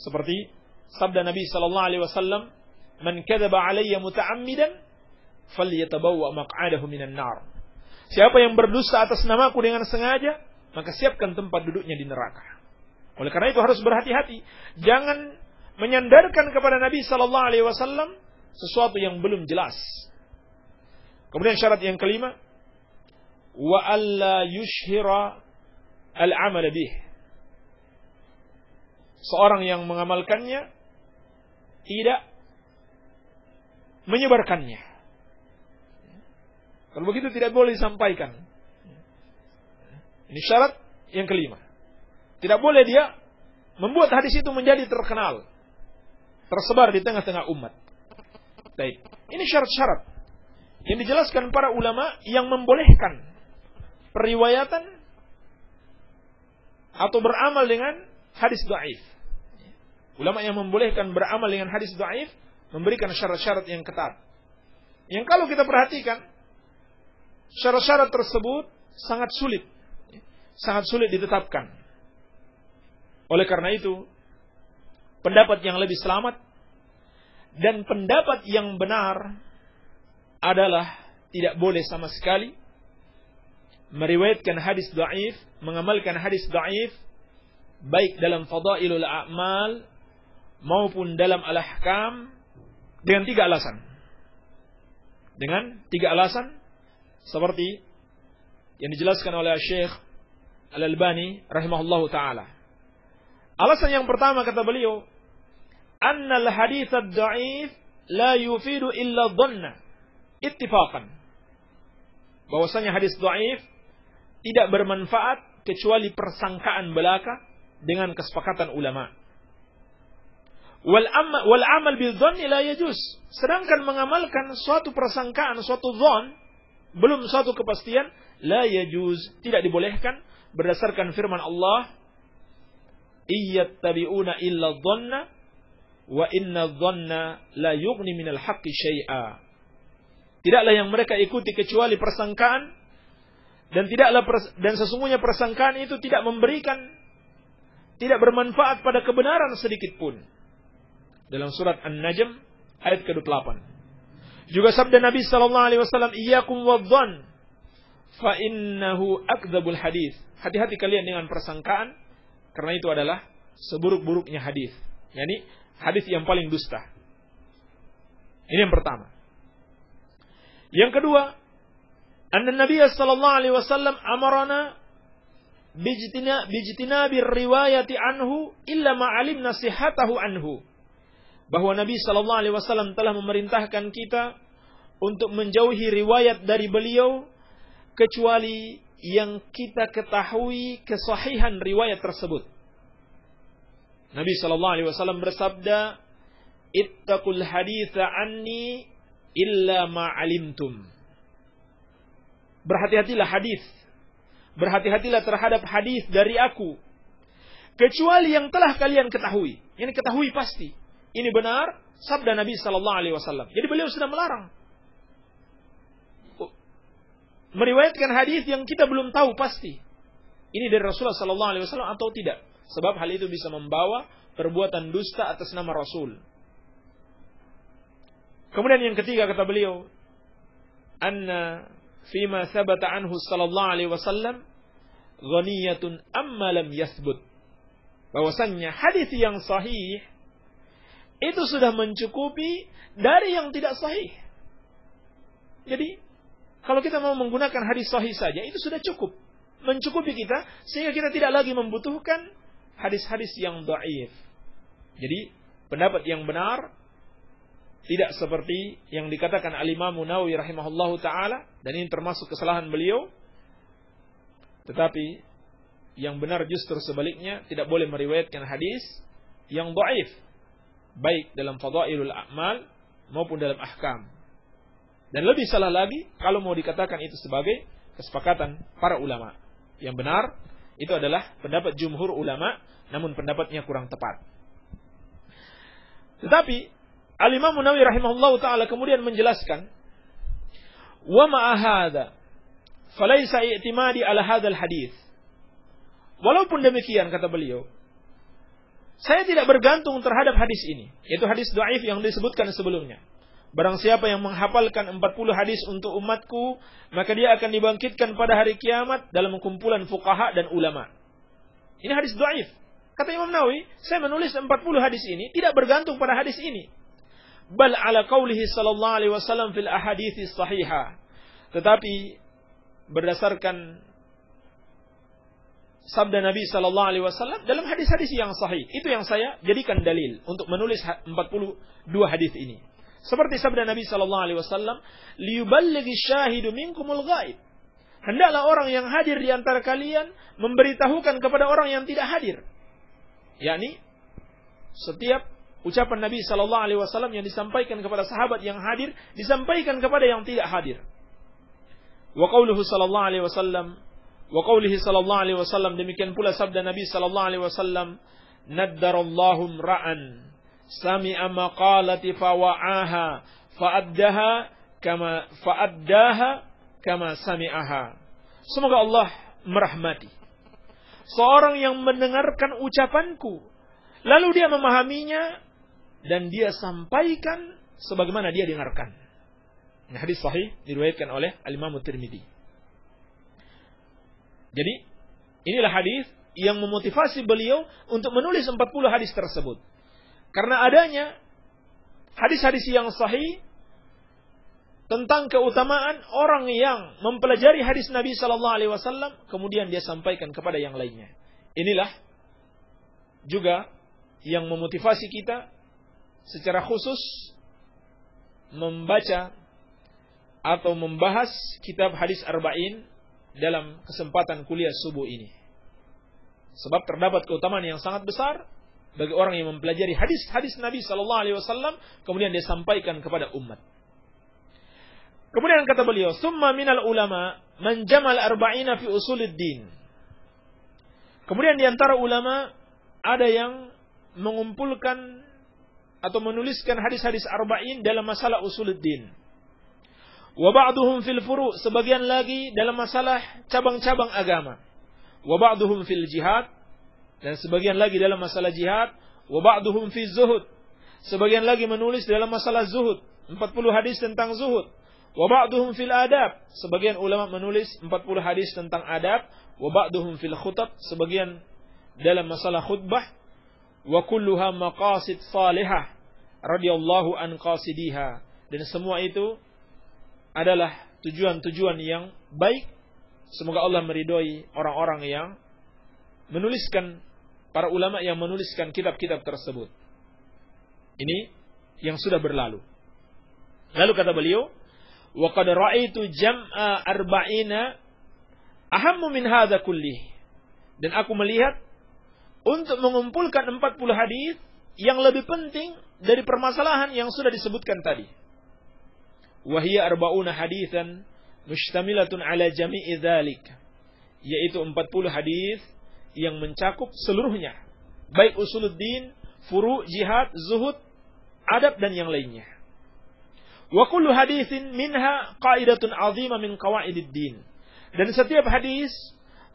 Seperti sabda Nabi sallallahu alaihi wasallam, "Man kadzaba alayya muta'ammidan falyatabawwa maq'adahu minan nar." Siapa yang berdusta atas namaku dengan sengaja, maka siapkan tempat duduknya di neraka. Oleh karena itu harus berhati-hati, jangan menyandarkan kepada Nabi sallallahu alaihi wasallam sesuatu yang belum jelas. Kemudian syarat yang kelima, wa alla yushhira al-amal bih. Seorang yang mengamalkannya tidak menyebarkannya. Kalau begitu tidak boleh disampaikan. Ini syarat yang kelima. Tidak boleh dia membuat hadis itu menjadi terkenal, tersebar di tengah-tengah umat. Baik. Ini syarat-syarat yang dijelaskan para ulama yang membolehkan periwayatan atau beramal dengan hadis dhaif. Ulama yang membolehkan beramal dengan hadis dhaif memberikan syarat-syarat yang ketat. Yang kalau kita perhatikan, syarat-syarat tersebut sangat sulit ditetapkan. Oleh karena itu, pendapat yang lebih selamat dan pendapat yang benar adalah tidak boleh sama sekali meriwayatkan hadis dhaif, mengamalkan hadis dhaif, baik dalam fadailul a'mal maupun dalam al-ahkam, dengan 3 alasan. Dengan 3 alasan seperti yang dijelaskan oleh Syekh Al-Albani rahimahullahu taala. Alasan yang pertama kata beliau, annal hadits ad-dhaif la yufidu illa dhanna ittifaqan. Bahwasanya hadis dhaif tidak bermanfaat kecuali persangkaan belaka dengan kesepakatan ulama. Wal amal bil dhanni la yajuz. Sedangkan mengamalkan suatu persangkaan, suatu dhon, belum suatu kepastian, la yajuz, tidak dibolehkan berdasarkan firman Allah, iyattabi'una illa dhanna wa inna dhanna la yughni minal haqqi syai'a. Tidaklah yang mereka ikuti kecuali persangkaan, dan sesungguhnya persangkaan itu tidak bermanfaat pada kebenaran sedikit pun. Dalam surat An-Najm ayat ke-28. Juga sabda Nabi sallallahu alaihi wasallam, iyyakum wadh-dhann fa innahu akdzabul hadits. Hati-hati kalian dengan persangkaan, karena itu adalah seburuk-buruknya hadis. Yani hadis yang paling dusta. Ini yang pertama. Yang kedua, anna Nabi sallallahu alaihi wasallam amarana bijtinabir riwayati anhu illa ma alimna sihhatahu anhu. Bahwa Nabi sallallahu alaihi wasallam telah memerintahkan kita untuk menjauhi riwayat dari beliau kecuali yang kita ketahui kesahihan riwayat tersebut. Nabi sallallahu alaihi wasallam bersabda, "Ittaqul haditsa anni illa ma alimtum." Berhati-hatilah hadis. Berhati-hatilah terhadap hadis dari aku kecuali yang telah kalian ketahui. Ini ketahui pasti. Ini benar sabda Nabi sallallahu alaihi wasallam. Jadi beliau sudah melarang meriwayatkan hadis yang kita belum tahu pasti ini dari Rasulullah sallallahu alaihi wasallam atau tidak. Sebab hal itu bisa membawa perbuatan dusta atas nama Rasul. Kemudian yang ketiga kata beliau, anna fima sabata anhu sallallahu alaihi wasallam ghaniyatun amma lam yathbut. Bahwasannya hadis yang sahih itu sudah mencukupi dari yang tidak sahih. Jadi kalau kita mau menggunakan hadis sahih saja itu sudah cukup, mencukupi kita sehingga kita tidak lagi membutuhkan hadis-hadis yang dhaif. Jadi pendapat yang benar tidak seperti yang dikatakan Al-Imam Nawawi rahimahullahu taala, dan ini termasuk kesalahan beliau. Tetapi yang benar justru sebaliknya, tidak boleh meriwayatkan hadis yang dhaif, baik dalam fadailul a'mal maupun dalam ahkam. Dan lebih salah lagi kalau mau dikatakan itu sebagai kesepakatan para ulama. Yang benar itu adalah pendapat jumhur ulama, namun pendapatnya kurang tepat. Tetapi Al-Imam Nawawi rahimahullahu taala kemudian menjelaskan, wa ma'a hadza falaysa i'timadi ala hadzal hadis. Walaupun demikian kata beliau, saya tidak bergantung terhadap hadis ini, yaitu hadis dhaif yang disebutkan sebelumnya. Barang siapa yang menghafalkan 40 hadis untuk umatku, maka dia akan dibangkitkan pada hari kiamat dalam kumpulan fuqaha dan ulama. Ini hadis dhaif. Kata Imam Nawawi, saya menulis 40 hadis ini tidak bergantung pada hadis ini. Bal ala qaulihi sallallahu alaihi wasallam fil ahadits sahihah. Tetapi berdasarkan sabda Nabi sallallahu alaihi wasallam dalam hadis-hadis yang sahih, itu yang saya jadikan dalil untuk menulis 42 hadis ini. Seperti sabda Nabi sallallahu alaihi wasallam, liyuballighi syahidu minkumul ghaib. Hendaklah orang yang hadir di antara kalian memberitahukan kepada orang yang tidak hadir. yakni setiap ucapan Nabi sallallahu alaihi wasallam yang disampaikan kepada sahabat yang hadir disampaikan kepada yang tidak hadir. Wa qauluhu sallallahu alaihi wasallam, Wa qaulihi sallallahu alaihi wasallam, demikian pula sabda Nabi sallallahu alaihi wasallam, naddarallahu ra'an sami'a maqalati fawa'aha fa'addaha kama sami'aha. Semoga Allah merahmati seorang yang mendengarkan ucapanku, lalu dia memahaminya dan dia sampaikan sebagaimana dia dengarkan. Ini hadis sahih diriwayatkan oleh Al-Imam Tirmidzi. Jadi inilah hadis yang memotivasi beliau untuk menulis 40 hadis tersebut. Karena adanya hadis-hadis yang sahih tentang keutamaan orang yang mempelajari hadis Nabi sallallahu alaihi wasallam kemudian dia sampaikan kepada yang lainnya. Inilah juga yang memotivasi kita secara khusus membaca atau membahas kitab hadis arba'in dalam kesempatan kuliah subuh ini. Sebab terdapat keutamaan yang sangat besar bagi orang yang mempelajari hadis-hadis Nabi sallallahu alaihi wasallam kemudian dia sampaikan kepada umat. Kemudian kata beliau, "Summa minal ulama man jamal arba'ina fi usuluddin." Kemudian di antara ulama ada yang mengumpulkan atau menuliskan hadis-hadis arba'in dalam masalah usuluddin. Wa ba'duhum fil furu', sebagian lagi dalam masalah cabang-cabang agama. Wa ba'duhum fil jihad, dan sebagian lagi dalam masalah jihad. Wa ba'duhum fi zuhud, sebagian lagi menulis dalam masalah zuhud, 40 hadis tentang zuhud. Wa ba'duhum fil adab, sebagian ulama menulis 40 hadis tentang adab. Wa ba'duhum fil khutab, sebagian dalam masalah khutbah. Wa kulluha maqasid salihah radhiyallahu an qasidiha, dan semua itu adalah tujuan-tujuan yang baik. Semoga Allah meridhoi orang-orang yang menuliskan, para ulama yang menuliskan kitab-kitab tersebut. Ini yang sudah berlalu. Lalu kata beliau, wa qad ra'aitu jam'a arba'ina ahammu min hadza kullih, dan aku melihat untuk mengumpulkan 40 hadis yang lebih penting dari permasalahan yang sudah disebutkan tadi. Wa hiya arba'una haditsan mushtamilatun ala jami'i dzalik, yaitu 40 hadis yang mencakup seluruhnya, baik usuluddin, furu', jihad, zuhud, adab dan yang lainnya. Wa kullu haditsin minha qaidatun 'azimah min qawaididdin, dan setiap hadis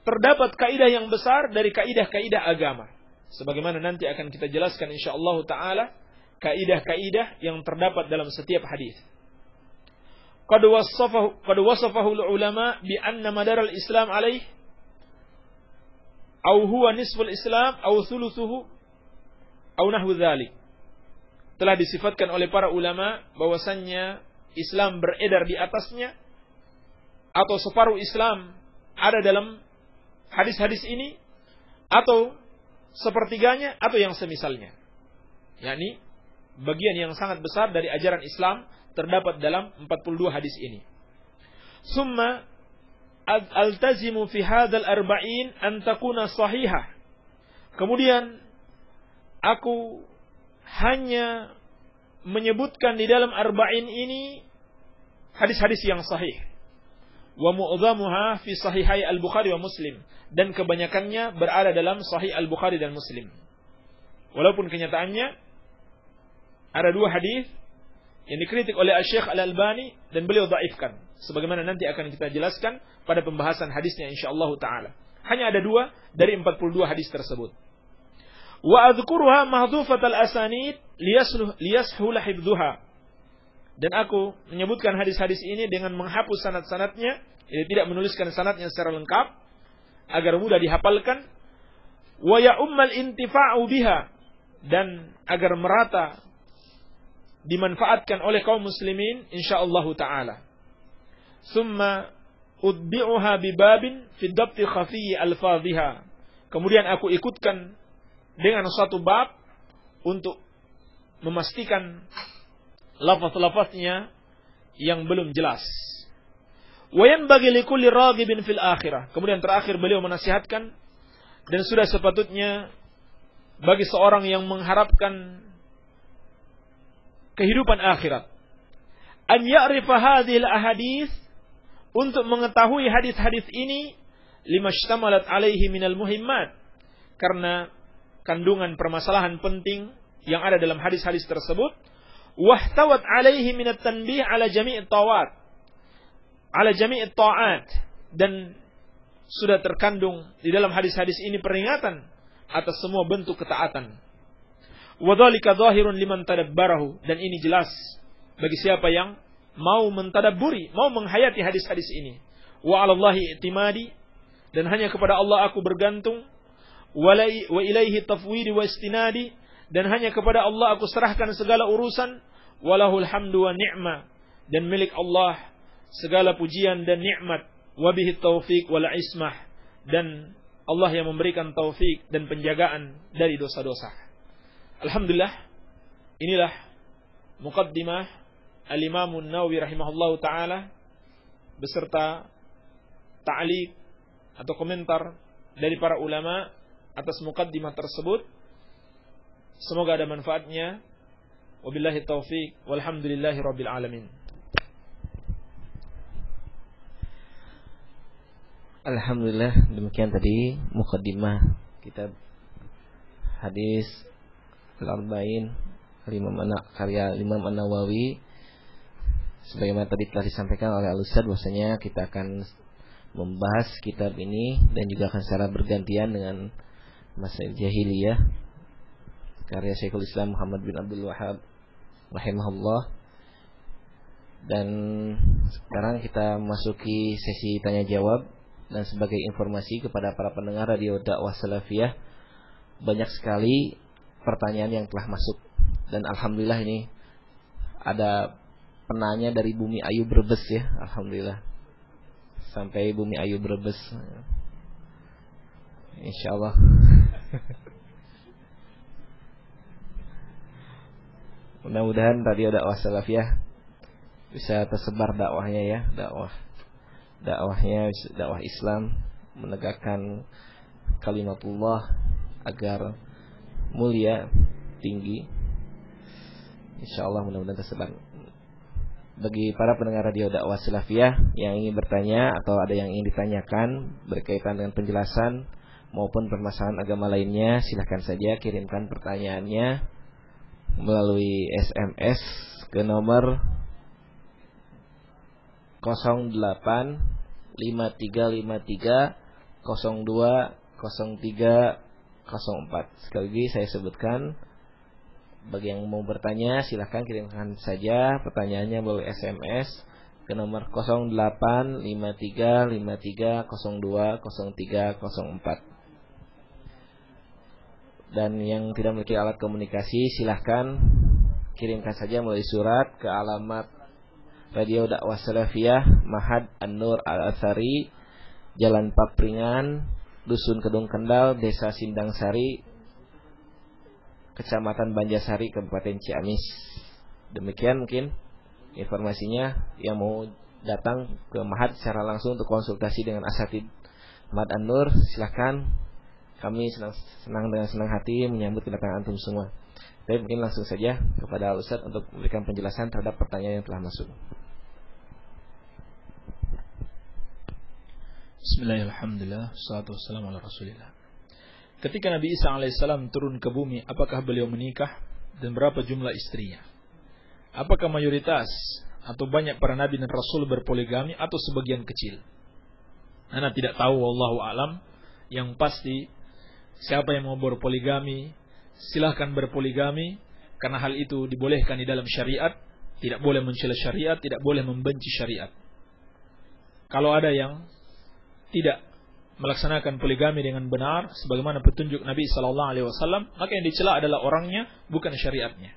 terdapat kaidah yang besar dari kaidah-kaidah agama. Sebagaimana nanti akan kita jelaskan insyaallah taala kaidah-kaidah yang terdapat dalam setiap hadis. Qad wasafahu ulama bi anna madar al-Islam alaih aw huwa nisful Islam aw thuluthuhu aw nahwu dzalik. Telah disifatkan oleh para ulama bahwasannya Islam beredar di atasnya atau separuh Islam ada dalam hadis-hadis ini, atau sepertiganya, atau yang semisalnya. yakni bagian yang sangat besar dari ajaran Islam terdapat dalam 42 hadis ini. Summa altazimu fi hadzal arba'in an takuna sahihah. Kemudian aku hanya menyebutkan di dalam arba'in ini hadis-hadis yang sahih. Wa mu'dhamuha fi sahihai al-Bukhari wa Muslim, dan kebanyakannya berada dalam sahih al-Bukhari dan Muslim. Walaupun kenyataannya ada dua hadis yang dikritik oleh Syekh Al-Albani dan beliau dhaifkan, sebagaimana nanti akan kita jelaskan pada pembahasan hadisnya insyaallah taala. Hanya ada dua dari 42 hadis tersebut. Wa adhkuruha mahdhufatal asanid liyashula hifdhuha. Dan aku menyebutkan hadis-hadis ini dengan menghapus sanad-sanadnya, jadi tidak menuliskan sanadnya secara lengkap agar mudah dihafalkan. Wa ya'ummal intifa'u biha, dan agar merata dimanfaatkan oleh kaum muslimin insyaallah taala. Summa udbi'uha bibabin fi dabti khafi alfadhiha. Kemudian aku ikutkan dengan suatu bab untuk memastikan lafaz-lafaznya yang belum jelas. Wa yanbaghi likulli raghibin fil akhirah. Kemudian terakhir beliau menasihatkan, dan sudah sepatutnya bagi seorang yang mengharapkan kehidupan akhirat, an ya'rifa hadhil ahadits, untuk mengetahui hadis-hadis ini, limashtamalat alaihi minal muhimmat, karena kandungan permasalahan penting yang ada dalam hadis-hadis tersebut. Wahtawat alaihi minat tanbih ala jami'it ta'at, dan sudah terkandung di dalam hadis-hadis ini peringatan atas semua bentuk ketaatan. Wadzalika zahirun liman tadabbarahu, dan ini jelas bagi siapa yang mau mentadabburi, mau menghayati hadis-hadis ini. Wa 'alallahi i'timadi, dan hanya kepada Allah aku bergantung. Wa ilaihi tafwidi wa istinadi, dan hanya kepada Allah aku serahkan segala urusan. Walahul hamdu wa ni'ma, dan milik Allah segala pujian dan nikmat. Wabihi taufiq wal ismah, dan Allah yang memberikan taufik dan penjagaan dari dosa-dosa. Alhamdulillah, inilah muqaddimah Al-Imam An-Nawawi rahimahullahu taala beserta ta'liq atau komentar dari para ulama atas muqaddimah tersebut. Semoga ada manfaatnya. Wabillahi taufiq walhamdulillahi rabbil alamin. Alhamdulillah, demikian tadi muqaddimah kitab hadis Al-Arba'in karya Imam An-Nawawi. Sebagaimana tadi telah disampaikan oleh Al-Ustaz, bahwasanya kita akan membahas kitab ini dan juga akan secara bergantian dengan Masail Jahiliyah karya Syekhul Islam Muhammad bin Abdul Wahhab rahimahullah. Dan sekarang kita masuki sesi tanya jawab. Dan sebagai informasi kepada para pendengar radio dakwah salafiyah, banyak sekali pertanyaan yang telah masuk, dan alhamdulillah ini ada penanya dari Bumi Ayu Brebes ya, alhamdulillah sampai Bumi Ayu Brebes, insyaallah. Mudah-mudahan radio dakwah salafiyah bisa tersebar dakwahnya ya, dakwahnya dakwah Islam, menegakkan kalimatullah agar mulia, tinggi. Insyaallah mudah-mudahan tersebar. Bagi para pendengar radio dakwah salafiyah yang ingin bertanya atau ada yang ingin ditanyakan berkaitan dengan penjelasan maupun permasalahan agama lainnya, silahkan saja kirimkan pertanyaannya melalui SMS ke nomor 085353020304. Sekali lagi saya sebutkan, bagi yang mau bertanya silahkan kirimkan saja pertanyaannya melalui SMS ke nomor 085353020304. Dan yang tidak memiliki alat komunikasi silahkan kirimkan saja melalui surat ke alamat Radio Dakwah Salafiyah, Mahad An-Nur Al-Athari, Jalan Papringan, Dusun Kedung Kendal, Desa Sindang Sari, Kecamatan Banjarsari, Kabupaten Ciamis. Demikian mungkin informasinya. Yang mau datang ke Mahad secara langsung untuk konsultasi dengan asatid Mahad An-Nur, silahkan. Kami senang dengan senang hati menyambut kedatangan antum semua. Tapi mungkin langsung saja kepada Al-Ustaz untuk memberikan penjelasan terhadap pertanyaan yang telah masuk. Bismillahirrahmanirrahim. Wassalatu wassalamu ala Rasulillah. Ketika Nabi Isa alaihissalam turun ke bumi, apakah beliau menikah dan berapa jumlah istrinya? Apakah mayoritas atau banyak para nabi dan rasul berpoligami atau sebagian kecil? Ana tidak tahu, wallahu alam. Yang pasti siapa yang mau berpoligami silahkan berpoligami, karena hal itu dibolehkan di dalam syariat, tidak boleh mencela syariat, tidak boleh membenci syariat. Kalau ada yang tidak melaksanakan poligami dengan benar sebagaimana petunjuk Nabi sallallahu alaihi wasallam, maka yang dicela adalah orangnya, bukan syariatnya.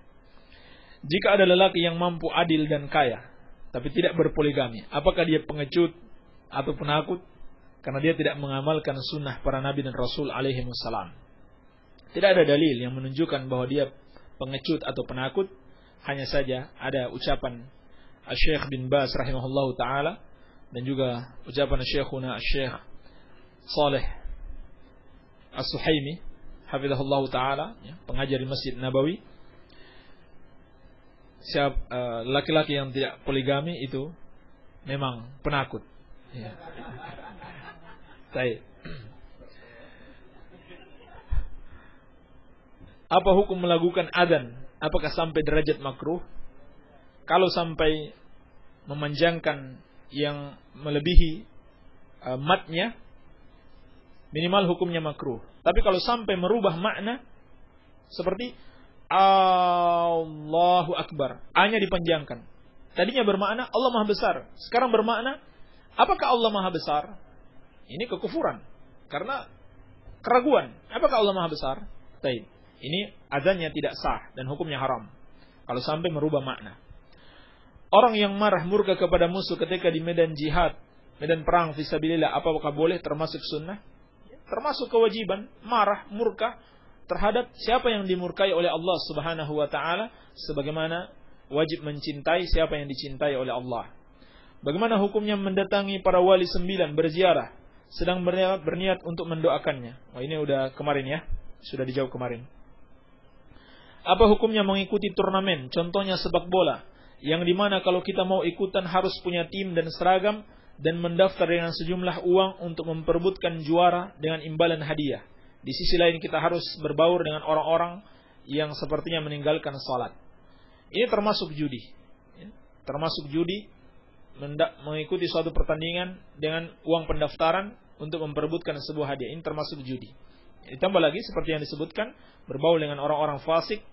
Jika ada lelaki yang mampu adil dan kaya tapi tidak berpoligami, apakah dia pengecut atau penakut karena dia tidak mengamalkan sunnah para nabi dan rasul alaihi wassalam? Tidak ada dalil yang menunjukkan bahwa dia pengecut atau penakut. Hanya saja ada ucapan Syekh bin Baz rahimahullahu taala dan juga ucapan Syekhuna Syekh Saleh As-Suhaimi hafizahullahu taala, pengajar di Masjid Nabawi. Laki-laki yang tidak poligami itu memang penakut. Ya. Baik. Apa hukum melakukan adzan? Apakah sampai derajat makruh? Kalau sampai memanjangkan yang melebihi matnya, minimal hukumnya makruh. Tapi kalau sampai merubah makna, seperti Allahu Akbar, A-nya dipanjangkan. Tadinya bermakna Allah Maha Besar, sekarang bermakna apakah Allah Maha Besar? Ini kekufuran, karena keraguan. Apakah Allah Maha Besar? Baik. Ini azannya tidak sah dan hukumnya haram kalau sampai merubah makna. Orang yang marah murka kepada musuh ketika di medan jihad, medan perang fisabilillah, apakah boleh termasuk sunnah? Termasuk kewajiban marah murka terhadap siapa yang dimurkai oleh Allah Subhanahu wa taala, sebagaimana wajib mencintai siapa yang dicintai oleh Allah. Bagaimana hukumnya mendatangi para wali 9 berziarah sedang berniat untuk mendoakannya? Oh, ini udah kemarin ya, sudah dijawab kemarin. Apa hukumnya mengikuti turnamen, contohnya sepak bola, yang dimana kalau kita mau ikutan harus punya tim dan seragam dan mendaftar dengan sejumlah uang untuk memperebutkan juara dengan imbalan hadiah. Di sisi lain kita harus berbaur dengan orang-orang yang sepertinya meninggalkan salat. Ini termasuk judi. Termasuk judi, mengikuti suatu pertandingan dengan uang pendaftaran untuk memperebutkan sebuah hadiah. Ini termasuk judi. Ditambah lagi seperti yang disebutkan, berbaur dengan orang-orang fasik,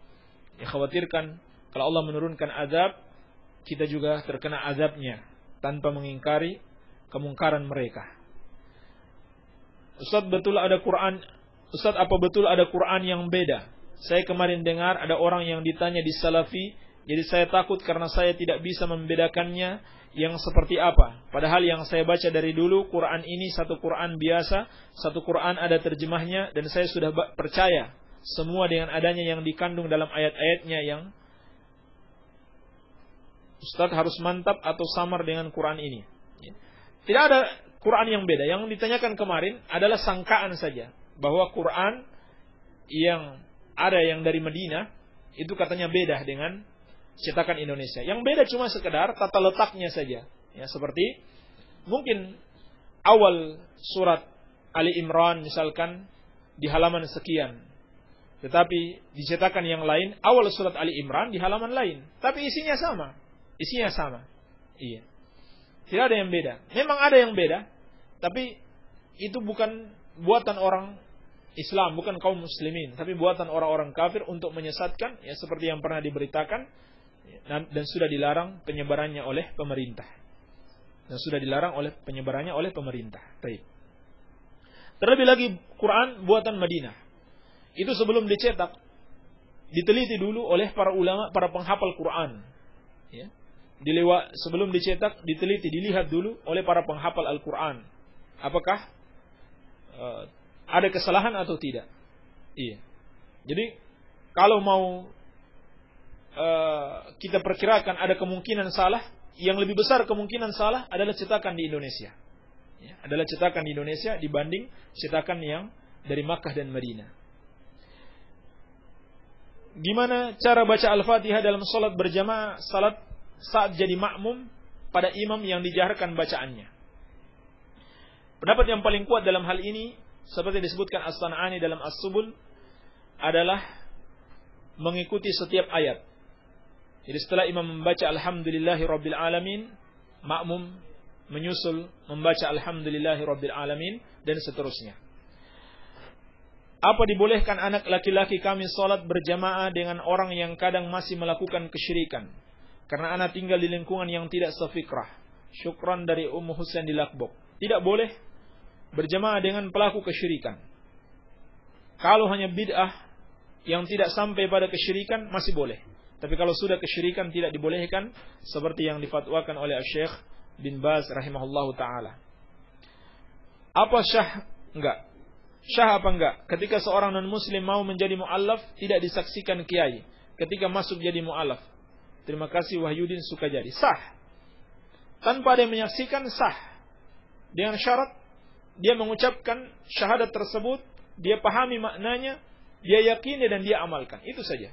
dikhawatirkan kalau Allah menurunkan azab, kita juga terkena azabnya tanpa mengingkari kemungkaran mereka. Ustaz, apa betul ada Quran yang beda? Saya kemarin dengar ada orang yang ditanya di Salafi, jadi saya takut karena saya tidak bisa membedakannya yang seperti apa. Padahal yang saya baca dari dulu, Quran ini satu Quran biasa, satu Quran ada terjemahnya, dan saya sudah percaya semua dengan adanya yang dikandung dalam ayat-ayatnya yang Ustaz harus mantap atau samar dengan Quran ini. Tidak ada Quran yang beda. Yang ditanyakan kemarin adalah sangkaan saja, bahwa Quran yang ada yang dari Madinah itu katanya beda dengan cetakan Indonesia. Yang beda cuma sekedar tata letaknya saja. Ya, seperti mungkin awal surat Ali Imran misalkan di halaman sekian, tetapi di cetakan yang lain awal surat Ali Imran di halaman lain, tapi isinya sama. Isinya sama. Iya. Tidak ada yang beda. Memang ada yang beda, tapi itu bukan buatan orang Islam, bukan kaum muslimin, tapi buatan orang-orang kafir untuk menyesatkan, ya seperti yang pernah diberitakan dan sudah dilarang penyebarannya oleh pemerintah. Baik. Terlebih lagi Quran buatan Madinah. Itu sebelum dicetak diteliti dulu oleh para ulama, para penghafal Quran. Ya. Sebelum dicetak diteliti, dilihat dulu oleh para penghafal Al-Quran. Apakah ada kesalahan atau tidak? Iya. Jadi kalau mau kita perkirakan ada kemungkinan salah, yang lebih besar kemungkinan salah adalah cetakan di Indonesia. Ya, adalah cetakan di Indonesia dibanding cetakan yang dari Makkah dan Madinah. Gimana cara baca Al-Fatihah dalam salat berjamaah, salat saat jadi makmum pada imam yang dijaharkan bacaannya? Pendapat yang paling kuat dalam hal ini, seperti disebutkan As-San'ani dalam As-Subul, adalah mengikuti setiap ayat. Jadi setelah imam membaca Alhamdulillahirabbil alamin, makmum menyusul membaca Alhamdulillahirabbil alamin dan seterusnya. Apa dibolehkan anak laki-laki kami salat berjamaah dengan orang yang kadang masih melakukan kesyirikan? Karena anak tinggal di lingkungan yang tidak sefikrah. Syukran dari Ummu Husain di Lakbok. Tidak boleh berjamaah dengan pelaku kesyirikan. Kalau hanya bid'ah yang tidak sampai pada kesyirikan masih boleh. Tapi kalau sudah kesyirikan tidak dibolehkan, seperti yang difatwakan oleh Syekh bin Baz rahimahullahu taala. Apa syah? Enggak. Syah apa enggak? Ketika seorang non-muslim mau menjadi mu'allaf, tidak disaksikan kiai. Ketika masuk jadi mu'allaf, terima kasih Wahyudin Sukajadi, sah. Tanpa ada yang menyaksikan, sah. Dengan syarat dia mengucapkan syahadat tersebut, dia pahami maknanya, dia yakini dan dia amalkan. Itu saja.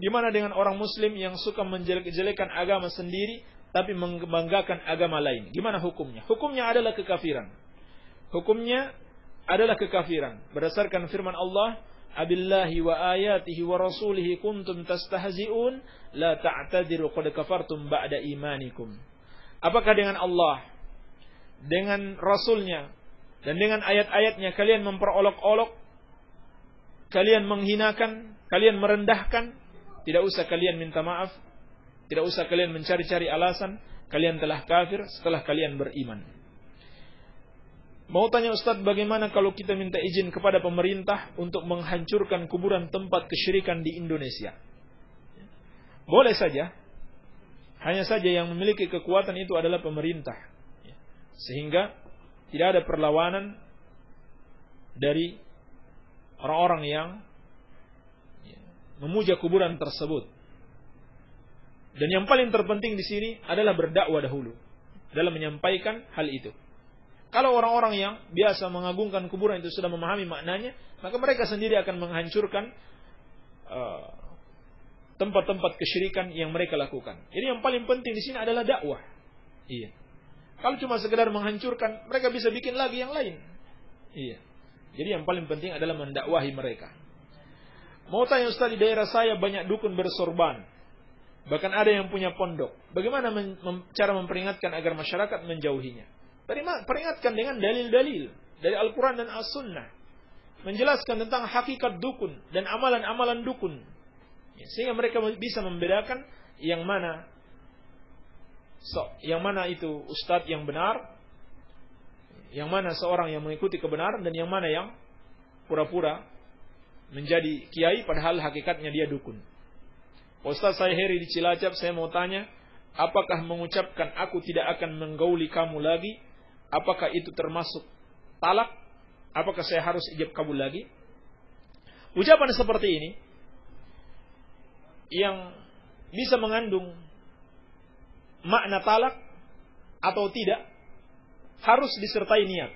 Gimana dengan orang muslim yang suka menjelek-jelekan agama sendiri tapi membanggakan agama lain? Gimana hukumnya? Hukumnya adalah kekafiran. hukumnya adalah kekafiran. Berdasarkan firman Allah, "Abillahi wa ayatihi wa rasulihi kuntum tastahzi'un la ta'tadiru qad kafartum ba'da imanikum." Apakah dengan Allah, dengan Rasulnya, dan dengan ayat-ayatnya kalian memperolok-olok, kalian menghinakan, kalian merendahkan? Tidak usah kalian minta maaf, tidak usah kalian mencari-cari alasan, kalian telah kafir setelah kalian beriman. Mau tanya Ustaz, bagaimana kalau kita minta izin kepada pemerintah untuk menghancurkan kuburan tempat kesyirikan di Indonesia? Boleh saja. Hanya saja yang memiliki kekuatan itu adalah pemerintah. Sehingga tidak ada perlawanan dari orang-orang yang memuja kuburan tersebut. Dan yang paling terpenting di sini adalah berdakwah dahulu dalam menyampaikan hal itu. Kalau orang-orang yang biasa mengagungkan kuburan itu sudah memahami maknanya, maka mereka sendiri akan menghancurkan tempat-tempat kesyirikan yang mereka lakukan. Jadi yang paling penting di sini adalah dakwah. Iya. Kalau cuma sekedar menghancurkan, mereka bisa bikin lagi yang lain. Iya. Jadi yang paling penting adalah mendakwahi mereka. Mau tanya Ustaz, di daerah saya banyak dukun bersorban. Bahkan ada yang punya pondok. Bagaimana cara memperingatkan agar masyarakat menjauhinya? Peringatkan dengan dalil-dalil dari Al-Quran dan As-Sunnah. Menjelaskan tentang hakikat dukun dan amalan-amalan dukun. Sehingga mereka bisa membedakan yang mana itu ustadz yang benar, yang mana seorang yang mengikuti kebenaran, dan yang mana yang pura-pura menjadi kiai padahal hakikatnya dia dukun. Ustaz, saya Heri di Cilacap, saya mau tanya, apakah mengucapkan aku tidak akan menggauli kamu lagi, apakah itu termasuk talak? Apakah saya harus ijab kabul lagi? Ucapan seperti ini yang bisa mengandung makna talak atau tidak harus disertai niat.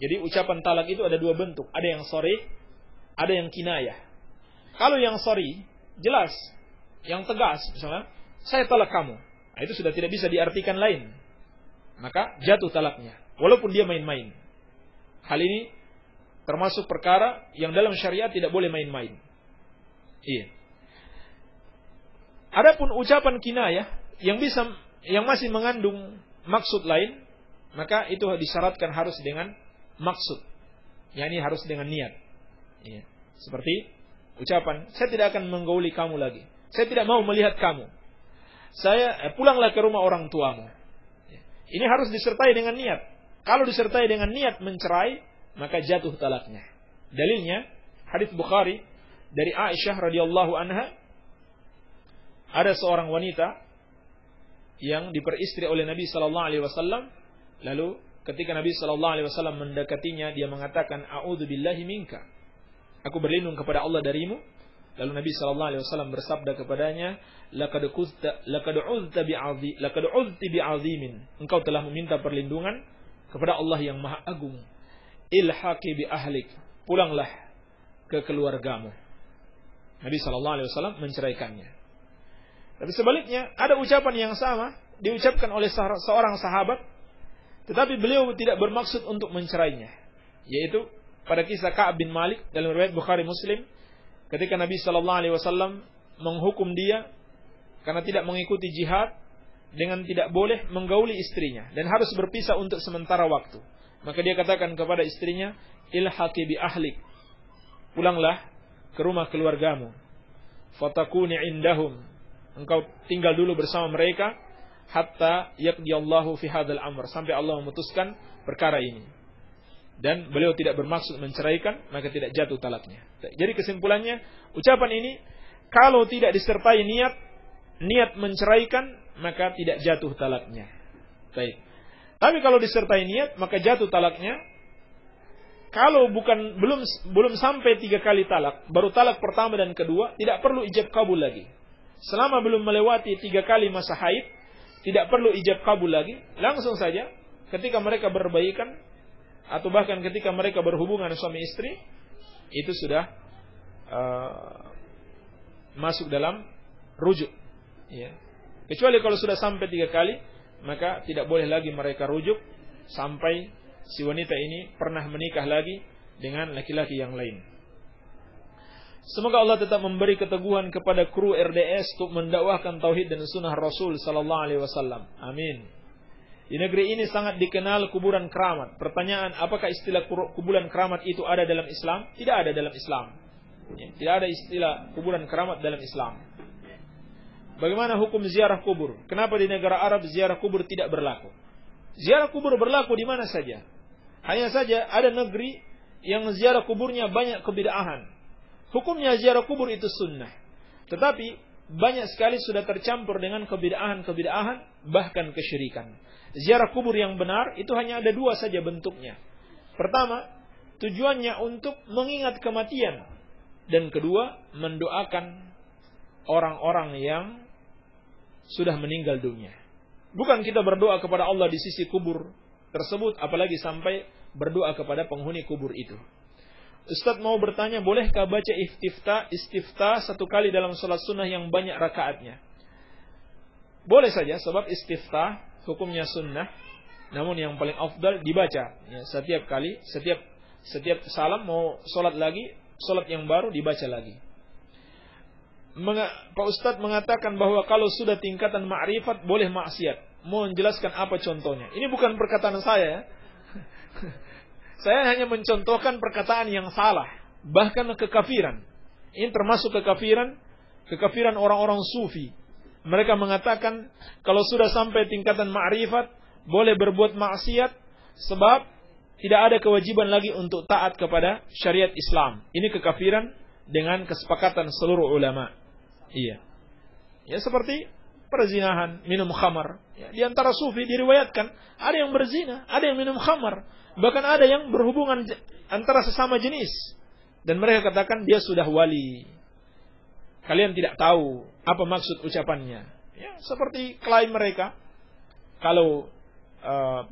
Jadi ucapan talak itu ada dua bentuk, ada yang sharih, ada yang kinayah. Kalau yang sharih jelas, yang tegas, misalnya saya talak kamu, nah, itu sudah tidak bisa diartikan lain, maka jatuh talaknya walaupun dia main-main. Hal ini termasuk perkara yang dalam syariat tidak boleh main-main. Iya. Adapun ucapan kinayah yang masih mengandung maksud lain, maka itu disyaratkan harus dengan maksud, yakni harus dengan niat. Ya. Seperti ucapan, saya tidak akan menggauli kamu lagi, saya tidak mau melihat kamu, saya pulanglah ke rumah orang tuamu. Ya. Ini harus disertai dengan niat. Kalau disertai dengan niat mencerai, maka jatuh talaknya. Dalilnya hadits Bukhari dari Aisyah radhiyallahu anha. Ada seorang wanita yang diperistri oleh Nabi sallallahu alaihi wasallam. Lalu ketika Nabi sallallahu alaihi wasallam mendekatinya, dia mengatakan, "A'udzubillahi minka." Aku berlindung kepada Allah darimu. Lalu Nabi sallallahu alaihi wasallam bersabda kepadanya, "Laqad uzti bi'azimin." Engkau telah meminta perlindungan kepada Allah yang Maha Agung. "Ilhaqi bi ahlik." Pulanglah ke keluargamu. Nabi sallallahu alaihi wasallam menceraikannya. Tapi sebaliknya, ada ucapan yang sama diucapkan oleh seorang sahabat, tetapi beliau tidak bermaksud untuk mencerainya. Yaitu pada kisah Ka'ab bin Malik dalam riwayat Bukhari Muslim, ketika Nabi sallallahu alaihi wasallam menghukum dia karena tidak mengikuti jihad dengan tidak boleh menggauli istrinya dan harus berpisah untuk sementara waktu. Maka dia katakan kepada istrinya, "Ilhaqi bi ahlik." Pulanglah ke rumah keluargamu. "Fatakuni indahum." Engkau tinggal dulu bersama mereka hatta yaqdiyallahu fi hadzal amr, sampai Allah memutuskan perkara ini. Dan beliau tidak bermaksud menceraikan, maka tidak jatuh talaknya. Jadi kesimpulannya, ucapan ini kalau tidak disertai niat menceraikan, maka tidak jatuh talaknya. Baik. Tapi kalau disertai niat, maka jatuh talaknya. Kalau belum sampai 3 kali talak, baru talak pertama dan kedua, tidak perlu ijab kabul lagi. Selama belum melewati 3 kali masa haid, tidak perlu ijab kabul lagi. Langsung saja ketika mereka berbaikan, atau bahkan ketika mereka berhubungan suami istri, itu sudah masuk dalam rujuk. Ya. Kecuali kalau sudah sampai 3 kali, maka tidak boleh lagi mereka rujuk sampai si wanita ini pernah menikah lagi dengan laki-laki yang lain. Semoga Allah tetap memberi keteguhan kepada kru RDS untuk mendakwahkan tauhid dan sunnah Rasul sallallahu alaihi wasallam. Amin. Di negeri ini sangat dikenal kuburan keramat. Pertanyaan, apakah istilah kuburan keramat itu ada dalam Islam? Tidak ada dalam Islam. Tidak ada istilah kuburan keramat dalam Islam. Bagaimana hukum ziarah kubur? Kenapa di negara Arab ziarah kubur tidak berlaku? Ziarah kubur berlaku di mana saja. Hanya saja ada negeri yang ziarah kuburnya banyak kebid'ahan. Hukumnya ziarah kubur itu sunnah. Tetapi banyak sekali sudah tercampur dengan kebid'ahan, bahkan kesyirikan. Ziarah kubur yang benar itu hanya ada dua saja bentuknya. Pertama, tujuannya untuk mengingat kematian. Dan kedua, mendoakan orang-orang yang sudah meninggal dunia. Bukan kita berdoa kepada Allah di sisi kubur tersebut, apalagi sampai berdoa kepada penghuni kubur itu. Ustaz mau bertanya, bolehkah baca istifta satu kali dalam salat sunnah yang banyak rakaatnya? Boleh saja, sebab istifta hukumnya sunnah, namun yang paling afdal dibaca ya, setiap kali, setiap salam mau salat lagi, salat yang baru dibaca lagi. Pak Ustaz mengatakan bahwa kalau sudah tingkatan ma'rifat boleh maksiat. Mau menjelaskan apa contohnya? Ini bukan perkataan saya ya. Saya hanya mencontohkan perkataan yang salah, bahkan kekafiran. Ini termasuk kekafiran orang-orang sufi. Mereka mengatakan kalau sudah sampai tingkatan ma'rifat boleh berbuat maksiat sebab tidak ada kewajiban lagi untuk taat kepada syariat Islam. Ini kekafiran dengan kesepakatan seluruh ulama. Iya. Ya seperti perzinahan, minum khamar. Ya, di antara sufi diriwayatkan ada yang berzina, ada yang minum khamar. Bahkan ada yang berhubungan antara sesama jenis. Dan mereka katakan dia sudah wali. Kalian tidak tahu apa maksud ucapannya. Ya, seperti klaim mereka. Kalau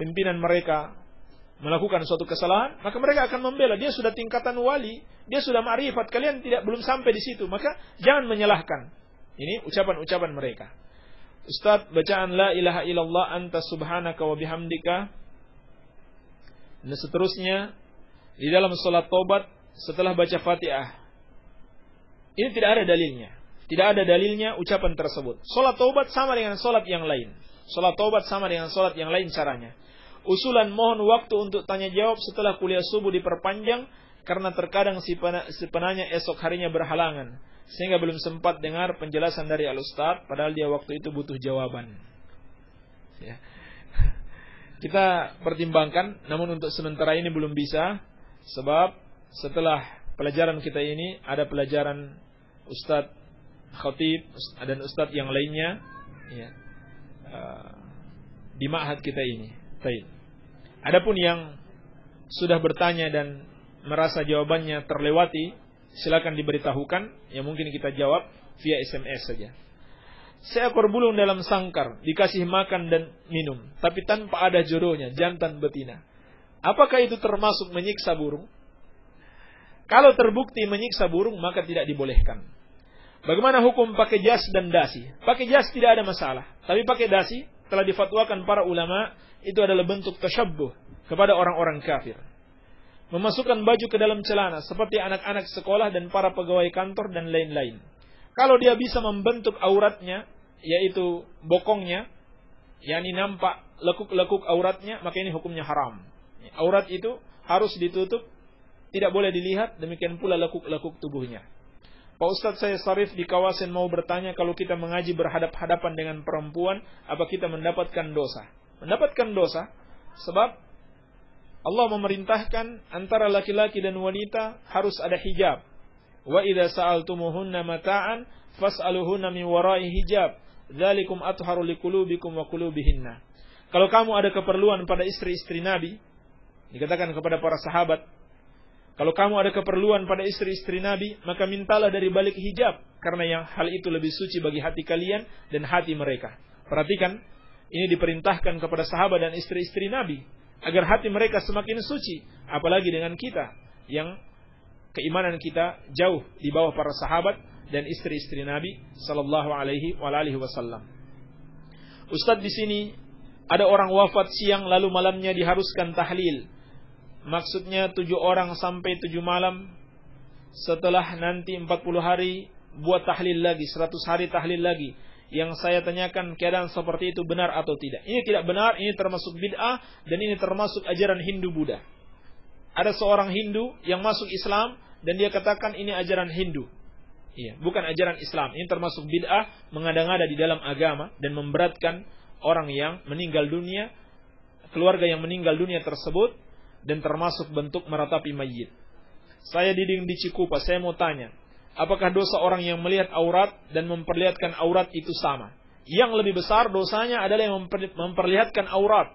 pimpinan mereka melakukan suatu kesalahan, maka mereka akan membela. Dia sudah tingkatan wali, dia sudah ma'rifat. Kalian belum sampai di situ, maka jangan menyalahkan. Ini ucapan-ucapan mereka. Ustaz, bacaan la ilaha illallah anta subhanaka wa bihamdika dan seterusnya di dalam salat taubat setelah baca Fatihah. Ini tidak ada dalilnya. Tidak ada dalilnya ucapan tersebut. Salat taubat sama dengan salat yang lain. Salat taubat sama dengan salat yang lain caranya. Usulan mohon waktu untuk tanya jawab setelah kuliah subuh diperpanjang karena terkadang si penanya esok harinya berhalangan sehingga belum sempat dengar penjelasan dari Al-Ustaz padahal dia waktu itu butuh jawaban. Ya. Kita pertimbangkan, namun untuk sementara ini belum bisa, sebab setelah pelajaran kita ini ada pelajaran Ustadz Khatib dan Ustadz yang lainnya ya, di ma'had kita ini. Baik. Adapun yang sudah bertanya dan merasa jawabannya terlewati, silakan diberitahukan, ya mungkin kita jawab via SMS saja. Seekor burung dalam sangkar dikasih makan dan minum, tapi tanpa ada jodohnya, jantan betina. Apakah itu termasuk menyiksa burung? Kalau terbukti menyiksa burung, maka tidak dibolehkan. Bagaimana hukum pakai jas dan dasi? Pakai jas tidak ada masalah, tapi pakai dasi telah difatwakan para ulama itu adalah bentuk tasyabbuh kepada orang-orang kafir. Memasukkan baju ke dalam celana seperti anak-anak sekolah dan para pegawai kantor dan lain-lain. Kalau dia bisa membentuk auratnya, yaitu bokongnya, yakni nampak lekuk-lekuk auratnya, maka ini hukumnya haram. Aurat itu harus ditutup, tidak boleh dilihat, demikian pula lekuk-lekuk tubuhnya. Pak Ustadz, saya Sarif di kawasan mau bertanya, kalau kita mengaji berhadap-hadapan dengan perempuan, apa kita mendapatkan dosa? Mendapatkan dosa, sebab Allah memerintahkan antara laki-laki dan wanita harus ada hijab. Wa idza sa'altumuhunna mata'an fas'aluhunna min wara'i hijab. Dzalikum atharu liqulubikum wa qulubihinna. Kalau kamu ada keperluan pada istri-istri Nabi, dikatakan kepada para sahabat, kalau kamu ada keperluan pada istri-istri Nabi, maka mintalah dari balik hijab, karena yang hal itu lebih suci bagi hati kalian dan hati mereka. Perhatikan, ini diperintahkan kepada sahabat dan istri-istri Nabi agar hati mereka semakin suci, apalagi dengan kita yang keimanan kita jauh di bawah para sahabat dan istri-istri Nabi sallallahu alaihi wasallam. Ustaz, di sini ada orang wafat siang lalu malamnya diharuskan tahlil. maksudnya 7 orang sampai 7 malam. Setelah nanti 40 hari buat tahlil lagi, 100 hari tahlil lagi. Yang saya tanyakan, keadaan seperti itu benar atau tidak? Ini tidak benar, ini termasuk bid'ah, dan ini termasuk ajaran Hindu Buddha. Ada seorang Hindu yang masuk Islam dan dia katakan ini ajaran Hindu. Iya, bukan ajaran Islam. Ini termasuk bid'ah, mengada-ngada di dalam agama dan memberatkan orang yang meninggal dunia, keluarga yang meninggal dunia tersebut, dan termasuk bentuk meratapi mayit. Saya diding di Cikupa, saya mau tanya, apakah dosa orang yang melihat aurat dan memperlihatkan aurat itu sama? Yang lebih besar dosanya adalah yang memperlihatkan aurat,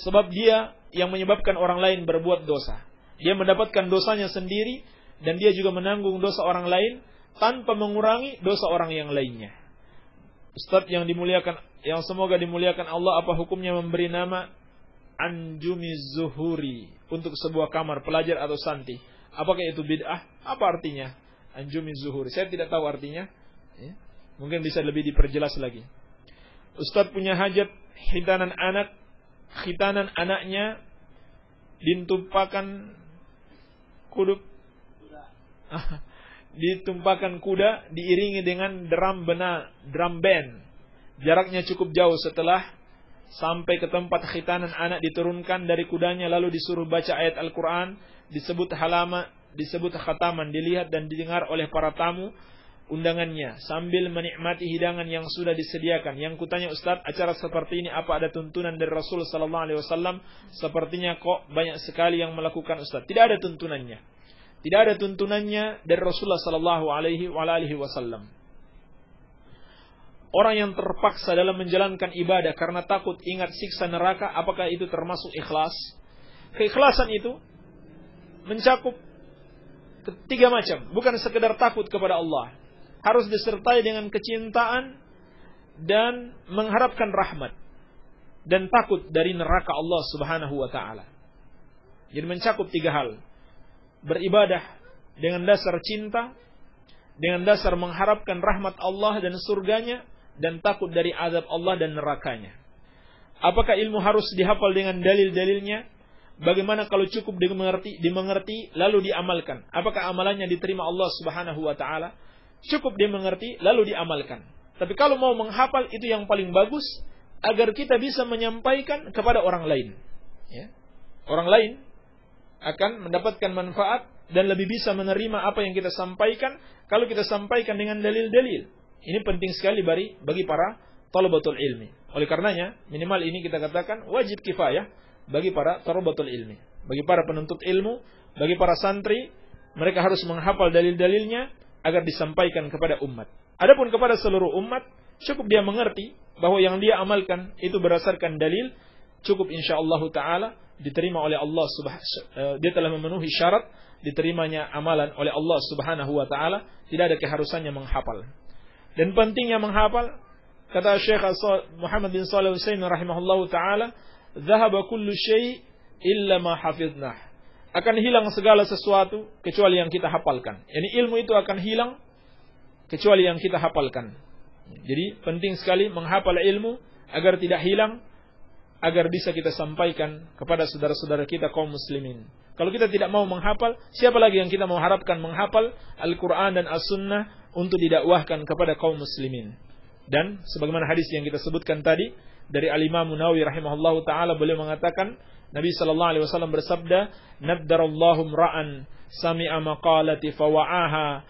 sebab dia yang menyebabkan orang lain berbuat dosa. Dia mendapatkan dosanya sendiri dan dia juga menanggung dosa orang lain tanpa mengurangi dosa orang yang lainnya. Ustaz yang dimuliakan, yang semoga dimuliakan Allah, apa hukumnya memberi nama Anjumi Zuhuri untuk sebuah kamar pelajar atau santri? Apakah itu bid'ah? Apa artinya Anjumi Zuhuri? Saya tidak tahu artinya. Mungkin bisa lebih diperjelas lagi. Ustaz punya hajat khitanan anaknya ditumpahkan kuda diiringi dengan drum band. Jaraknya cukup jauh. Setelah sampai ke tempat khitanan, anak diturunkan dari kudanya lalu disuruh baca ayat Al-Quran, disebut khataman, dilihat dan didengar oleh para tamu undangannya sambil menikmati hidangan yang sudah disediakan. Yang kutanya, Ustaz, acara seperti ini apa ada tuntunan dari Rasul sallallahu alaihi wasallam? Sepertinya kok banyak sekali yang melakukan, Ustaz. Tidak ada tuntunannya. Tidak ada tuntunannya dari Rasulullah sallallahu alaihi wasallam. Orang yang terpaksa dalam menjalankan ibadah karena takut ingat siksa neraka, apakah itu termasuk ikhlas? Keikhlasan itu mencakup ketiga macam, bukan sekedar takut kepada Allah. Harus disertai dengan kecintaan dan mengharapkan rahmat dan takut dari neraka Allah Subhanahu wa taala. Jadi mencakup 3 hal. Beribadah dengan dasar cinta, dengan dasar mengharapkan rahmat Allah dan surganya, dan takut dari azab Allah dan nerakanya. Apakah ilmu harus dihafal dengan dalil-dalilnya? Bagaimana kalau cukup dimengerti lalu diamalkan? Apakah amalannya diterima Allah Subhanahu wa taala? Cukup dimengerti lalu diamalkan. Tapi kalau mau menghafal, itu yang paling bagus agar kita bisa menyampaikan kepada orang lain. Ya. Orang lain akan mendapatkan manfaat dan lebih bisa menerima apa yang kita sampaikan kalau kita sampaikan dengan dalil-dalil. Ini penting sekali bagi para talabatul ilmi. Oleh karenanya, minimal ini kita katakan wajib kifayah bagi para talabatul ilmi. Bagi para penuntut ilmu, bagi para santri, mereka harus menghafal dalil-dalilnya agar disampaikan kepada umat. Adapun kepada seluruh umat, cukup dia mengerti bahwa yang dia amalkan itu berdasarkan dalil, cukup insyaallah taala diterima oleh Allah dia telah memenuhi syarat diterimanya amalan oleh Allah Subhanahu wa taala, tidak ada keharusannya menghafal. Dan pentingnya menghafal, kata Syekh Muhammad bin Shalih Al-Utsaimin rahimahullahu taala, "Dhahaba kullu syai' illa ma hafidnah." Akan hilang segala sesuatu kecuali yang kita hafalkan. Yani ilmu itu akan hilang kecuali yang kita hafalkan. Jadi penting sekali menghafal ilmu agar tidak hilang, agar bisa kita sampaikan kepada saudara-saudara kita kaum muslimin. Kalau kita tidak mau menghafal, siapa lagi yang kita mau harapkan menghafal Al-Quran dan As-Sunnah untuk didakwahkan kepada kaum muslimin. Dan sebagaimana hadis yang kita sebutkan tadi dari Al-Imam Nawawi rahimahullahu taala, beliau mengatakan, Nabi sallallahu alaihi wasallam bersabda, "Naddarallahu ra'an sami'a maqalati fawa'aha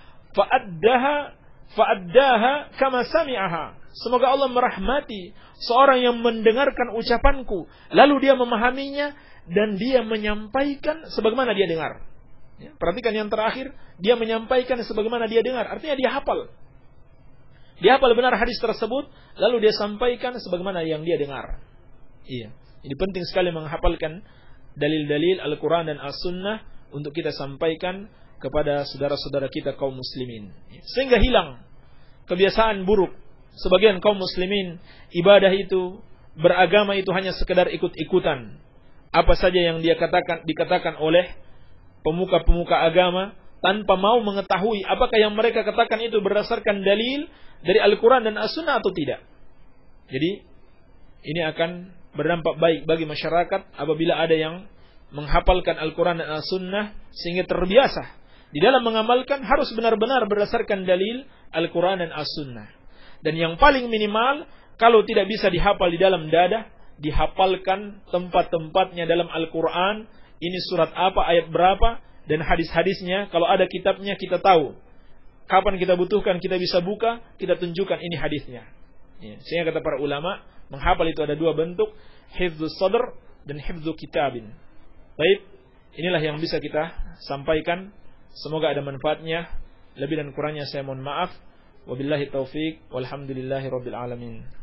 fa'addaha kama sami'aha." Semoga Allah merahmati seorang yang mendengarkan ucapanku lalu dia memahaminya dan dia menyampaikan sebagaimana dia dengar. Ya, perhatikan yang terakhir, dia menyampaikan sebagaimana dia dengar. Artinya dia hafal. Dia hafal benar hadis tersebut, lalu dia sampaikan sebagaimana yang dia dengar. Iya. Jadi penting sekali menghafalkan dalil-dalil Al-Quran dan As-Sunnah untuk kita sampaikan kepada saudara-saudara kita kaum muslimin. Sehingga hilang kebiasaan buruk sebagian kaum muslimin, ibadah itu, beragama itu hanya sekedar ikut-ikutan. Apa saja yang dikatakan oleh pemuka-pemuka agama tanpa mau mengetahui apakah yang mereka katakan itu berdasarkan dalil dari Al-Quran dan As-Sunnah atau tidak. Jadi ini akan berdampak baik bagi masyarakat apabila ada yang menghafalkan Al-Quran dan As-Sunnah sehingga terbiasa. Di dalam mengamalkan harus benar-benar berdasarkan dalil Al-Quran dan As-Sunnah. Dan yang paling minimal, kalau tidak bisa dihafal di dalam dada, dihafalkan tempat-tempatnya dalam Al-Quran. Ini surat apa, ayat berapa, dan hadis-hadisnya. Kalau ada kitabnya kita tahu. Kapan kita butuhkan, kita bisa buka, kita tunjukkan ini hadisnya. Ya. Sehingga kata para ulama, menghafal itu ada dua bentuk, hifdzus sadr dan hifdzu kitabin. Baik, inilah yang bisa kita sampaikan. Semoga ada manfaatnya. Lebih dan kurangnya saya mohon maaf. Wabillahi taufiq walhamdulillahi rabbil alamin.